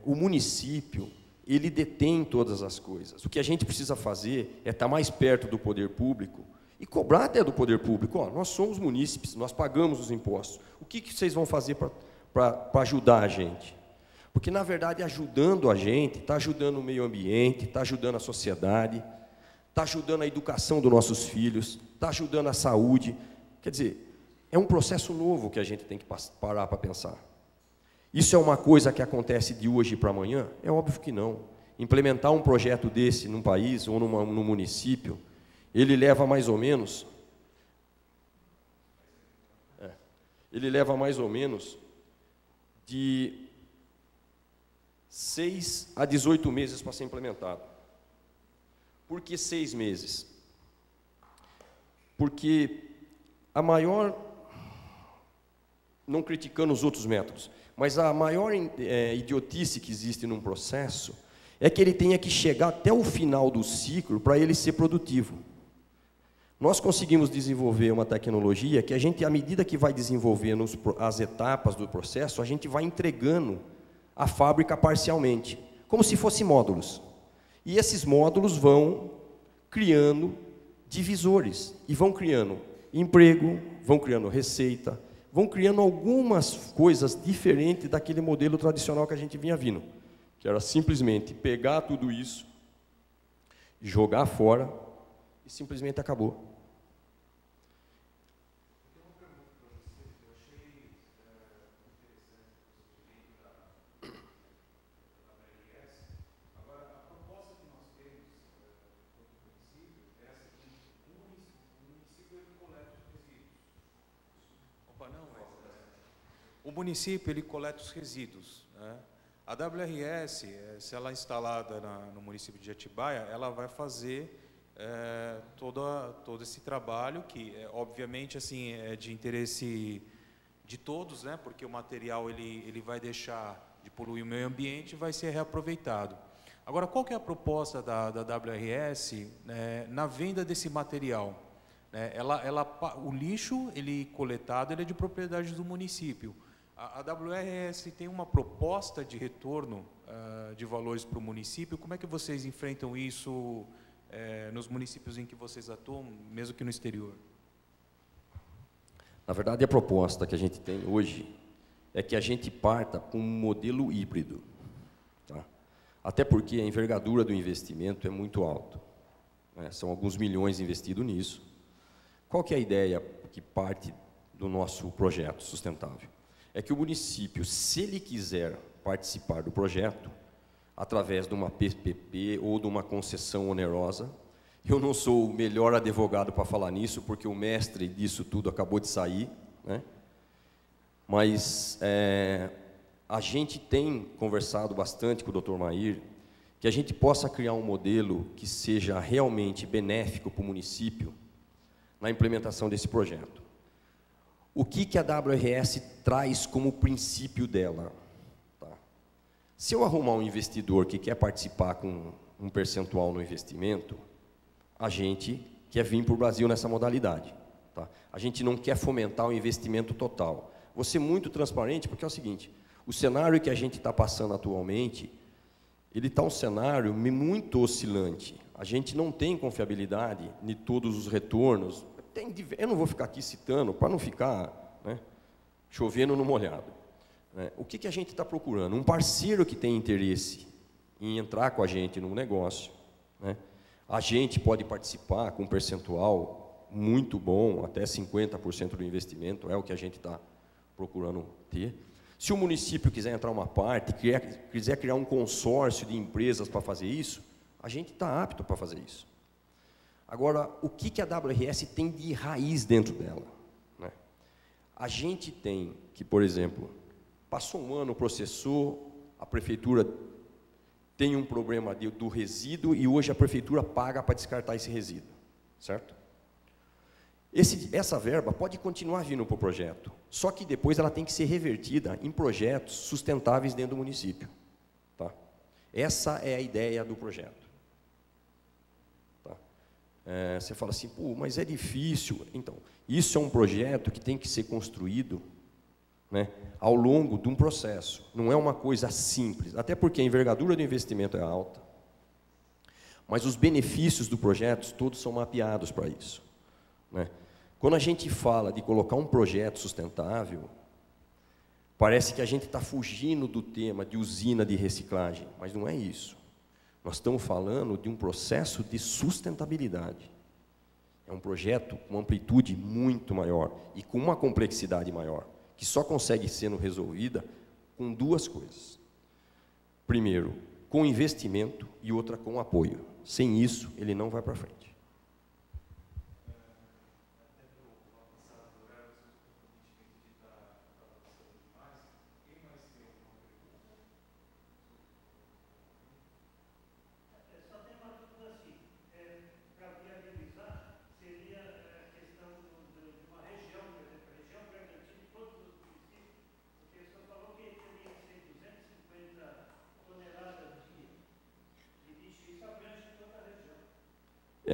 S1: o município, ele detém todas as coisas. O que a gente precisa fazer é estar mais perto do poder público e cobrar até do poder público. Ó, nós somos munícipes, nós pagamos os impostos. O que vocês vão fazer para ajudar a gente? Porque, na verdade, ajudando a gente, está ajudando o meio ambiente, está ajudando a sociedade, está ajudando a educação dos nossos filhos, está ajudando a saúde. Quer dizer, é um processo novo que a gente tem que parar para pensar. Isso é uma coisa que acontece de hoje para amanhã? É óbvio que não. Implementar um projeto desse num país ou num município, ele leva mais ou menos... ele leva mais ou menos de 6 a 18 meses para ser implementado. Por que 6 meses? Porque a maior, não criticando os outros métodos, mas a maior idiotice que existe num processo é que ele tenha que chegar até o final do ciclo para ele ser produtivo. Nós conseguimos desenvolver uma tecnologia que a gente, à medida que vai desenvolvendo as etapas do processo, a gente vai entregando a fábrica parcialmente, como se fossem módulos. E esses módulos vão criando divisores, e vão criando emprego, vão criando receita, vão criando algumas coisas diferentes daquele modelo tradicional que a gente vinha vindo, que era simplesmente pegar tudo isso, jogar fora e simplesmente acabou.
S2: O município ele coleta os resíduos, né? A WRS, se ela é instalada no município de Atibaia, ela vai fazer todo esse trabalho que, obviamente, assim, é de interesse de todos, né? Porque o material ele vai deixar de poluir o meio ambiente e vai ser reaproveitado. Agora, qual que é a proposta da WRS na venda desse material? O lixo ele coletado ele é de propriedade do município. A WRS tem uma proposta de retorno de valores para o município. Como é que vocês enfrentam isso nos municípios em que vocês atuam, mesmo que no exterior?
S1: Na verdade, a proposta que a gente tem hoje é que a gente parta com um modelo híbrido. Tá? Até porque a envergadura do investimento é muito alta, né? São alguns milhões investidos nisso. Qual que é a ideia que parte do nosso projeto sustentável? É que o município, se ele quiser participar do projeto, através de uma PPP ou de uma concessão onerosa, eu não sou o melhor advogado para falar nisso, porque o mestre disso tudo acabou de sair, né? Mas a gente tem conversado bastante com o Dr. Mair, que a gente possa criar um modelo que seja realmente benéfico para o município na implementação desse projeto. O que a WRS traz como princípio dela? Tá? Se eu arrumar um investidor que quer participar com um percentual no investimento, a gente quer vir para o Brasil nessa modalidade. Tá? A gente não quer fomentar o investimento total. Vou ser muito transparente, porque é o seguinte, o cenário que a gente está passando atualmente, ele está um cenário muito oscilante. A gente não tem confiabilidade em todos os retornos. Eu não vou ficar aqui citando, para não ficar, né, chovendo no molhado. O que a gente está procurando? Um parceiro que tem interesse em entrar com a gente no negócio. Né? A gente pode participar com um percentual muito bom, até 50% do investimento, é o que a gente está procurando ter. Se o município quiser entrar uma parte, quiser criar um consórcio de empresas para fazer isso, a gente está apto para fazer isso. Agora, o que a WRS tem de raiz dentro dela? Né? A gente tem que, por exemplo, passou um ano, processou, a prefeitura tem um problema do resíduo e hoje a prefeitura paga para descartar esse resíduo, certo? Essa verba pode continuar vindo para o projeto, só que depois ela tem que ser revertida em projetos sustentáveis dentro do município. Tá? Essa é a ideia do projeto. Você fala assim, pô, mas é difícil. Então, isso é um projeto que tem que ser construído, né, ao longo de um processo. Não é uma coisa simples, até porque a envergadura do investimento é alta, mas os benefícios do projeto todos são mapeados para isso. Né? Quando a gente fala de colocar um projeto sustentável, parece que a gente está fugindo do tema de usina de reciclagem, mas não é isso. Nós estamos falando de um processo de sustentabilidade. É um projeto com uma amplitude muito maior e com uma complexidade maior, que só consegue sendo resolvida com duas coisas. Primeiro, com investimento e outra com apoio. Sem isso, ele não vai para frente.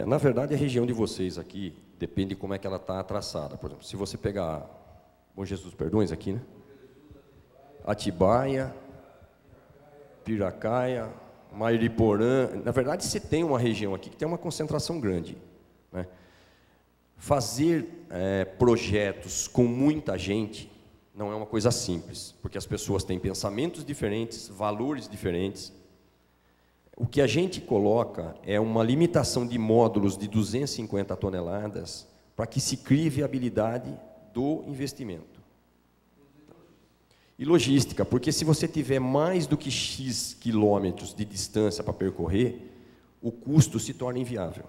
S1: Na verdade, a região de vocês aqui depende de como é que ela está traçada. Por exemplo, se você pegar Bom Jesus Perdões aqui, né? Atibaia, Piracaia, Mairiporã. Na verdade, você tem uma região aqui que tem uma concentração grande. Né? Fazer projetos com muita gente não é uma coisa simples, porque as pessoas têm pensamentos diferentes, valores diferentes. O que a gente coloca é uma limitação de módulos de 250 toneladas para que se crie viabilidade do investimento. E logística, porque se você tiver mais do que X quilômetros de distância para percorrer, o custo se torna inviável.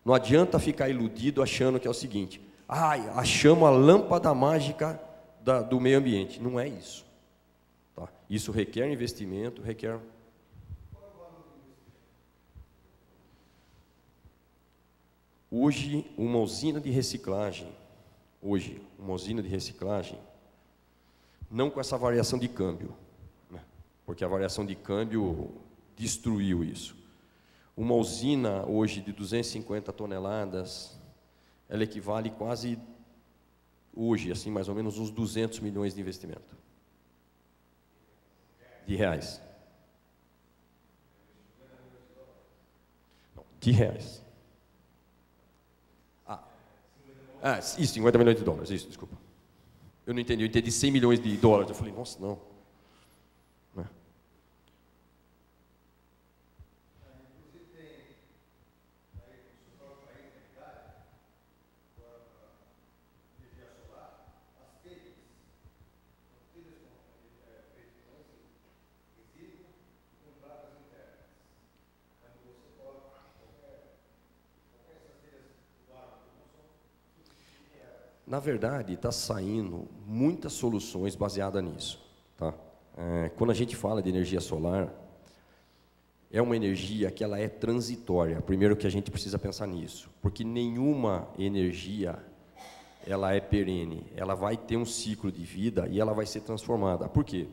S1: Não adianta ficar iludido achando que é o seguinte: achamos a lâmpada mágica do meio ambiente. Não é isso. Tá? Isso requer investimento, requer... Hoje, uma usina de reciclagem, não com essa variação de câmbio, né? Porque a variação de câmbio destruiu isso. Uma usina hoje de 250 toneladas, ela equivale quase, hoje, assim, mais ou menos uns 200 milhões de investimento. De reais. Não, de reais. Isso, 50 milhões de dólares, isso, desculpa. Eu não entendi, eu entendi 100 milhões de dólares. Eu falei, nossa, não. Né? Na verdade, está saindo muitas soluções baseadas nisso. Tá? Quando a gente fala de energia solar, é uma energia que ela é transitória. Primeiro que a gente precisa pensar nisso, porque nenhuma energia ela é perene. Ela vai ter um ciclo de vida e ela vai ser transformada. Por quê?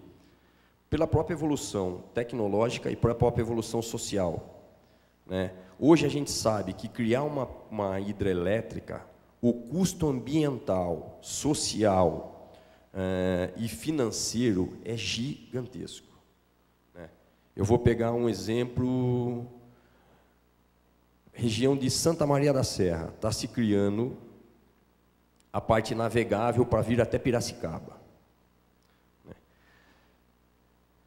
S1: Pela própria evolução tecnológica e pela própria evolução social. Né? Hoje a gente sabe que criar uma hidrelétrica, o custo ambiental, social e financeiro é gigantesco. Né? Eu vou pegar um exemplo, região de Santa Maria da Serra, está se criando a parte navegável para vir até Piracicaba. Né?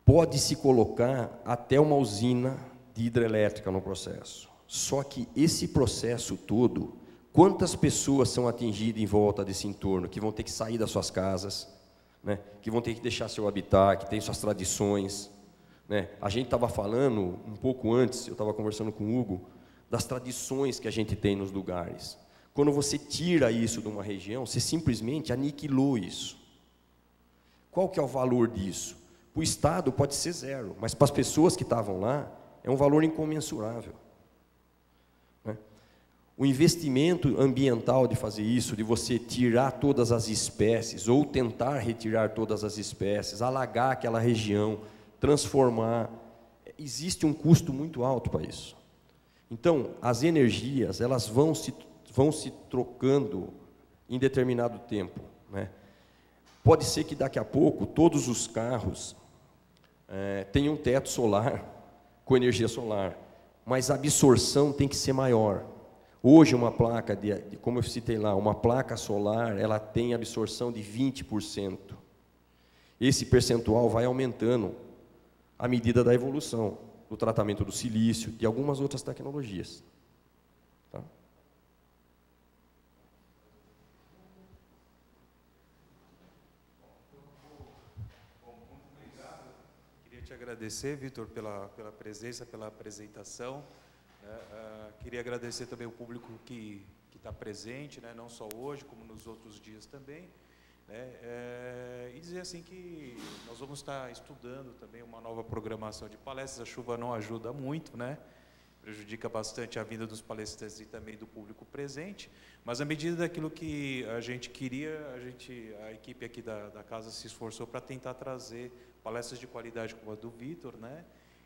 S1: Pode-se colocar até uma usina de hidrelétrica no processo. Só que esse processo todo, quantas pessoas são atingidas em volta desse entorno, que vão ter que sair das suas casas, né? Que vão ter que deixar seu habitat, que tem suas tradições. Né? A gente estava falando, um pouco antes, eu estava conversando com o Hugo, das tradições que a gente tem nos lugares. Quando você tira isso de uma região, você simplesmente aniquilou isso. Qual que é o valor disso? Para o Estado pode ser zero, mas para as pessoas que estavam lá, é um valor incomensurável. Né? O investimento ambiental de fazer isso, de você tirar todas as espécies, ou tentar retirar todas as espécies, alagar aquela região, transformar, existe um custo muito alto para isso. Então, as energias, elas vão se trocando em determinado tempo. Né? Pode ser que daqui a pouco todos os carros tenham um teto solar com energia solar, mas a absorção tem que ser maior. Hoje, uma placa, como eu citei lá, uma placa solar, ela tem absorção de 20%. Esse percentual vai aumentando à medida da evolução, do tratamento do silício, de algumas outras tecnologias. Tá?
S2: Muito obrigado. Queria te agradecer, Vitor, pela presença, pela apresentação. Queria agradecer também o público que está presente, né, não só hoje, como nos outros dias também. Né, e dizer assim que nós vamos estar estudando também uma nova programação de palestras. A chuva não ajuda muito, né, prejudica bastante a vinda dos palestrantes e também do público presente, mas à medida daquilo que a gente queria, a equipe aqui da casa se esforçou para tentar trazer palestras de qualidade como a do Vitor, né,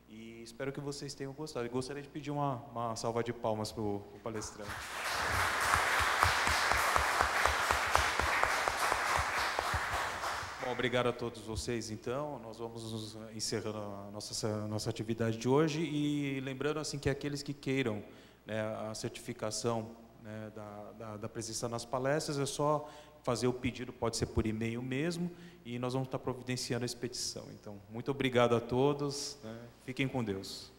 S2: e espero que vocês tenham gostado. E gostaria de pedir uma salva de palmas para o palestrante. Bom, obrigado a todos vocês, então. Nós vamos encerrando a nossa atividade de hoje e lembrando assim que aqueles que queiram, né, a certificação, né, da presença nas palestras, é só fazer o pedido, pode ser por e-mail mesmo, e nós vamos estar providenciando a expedição. Então, muito obrigado a todos, né, fiquem com Deus.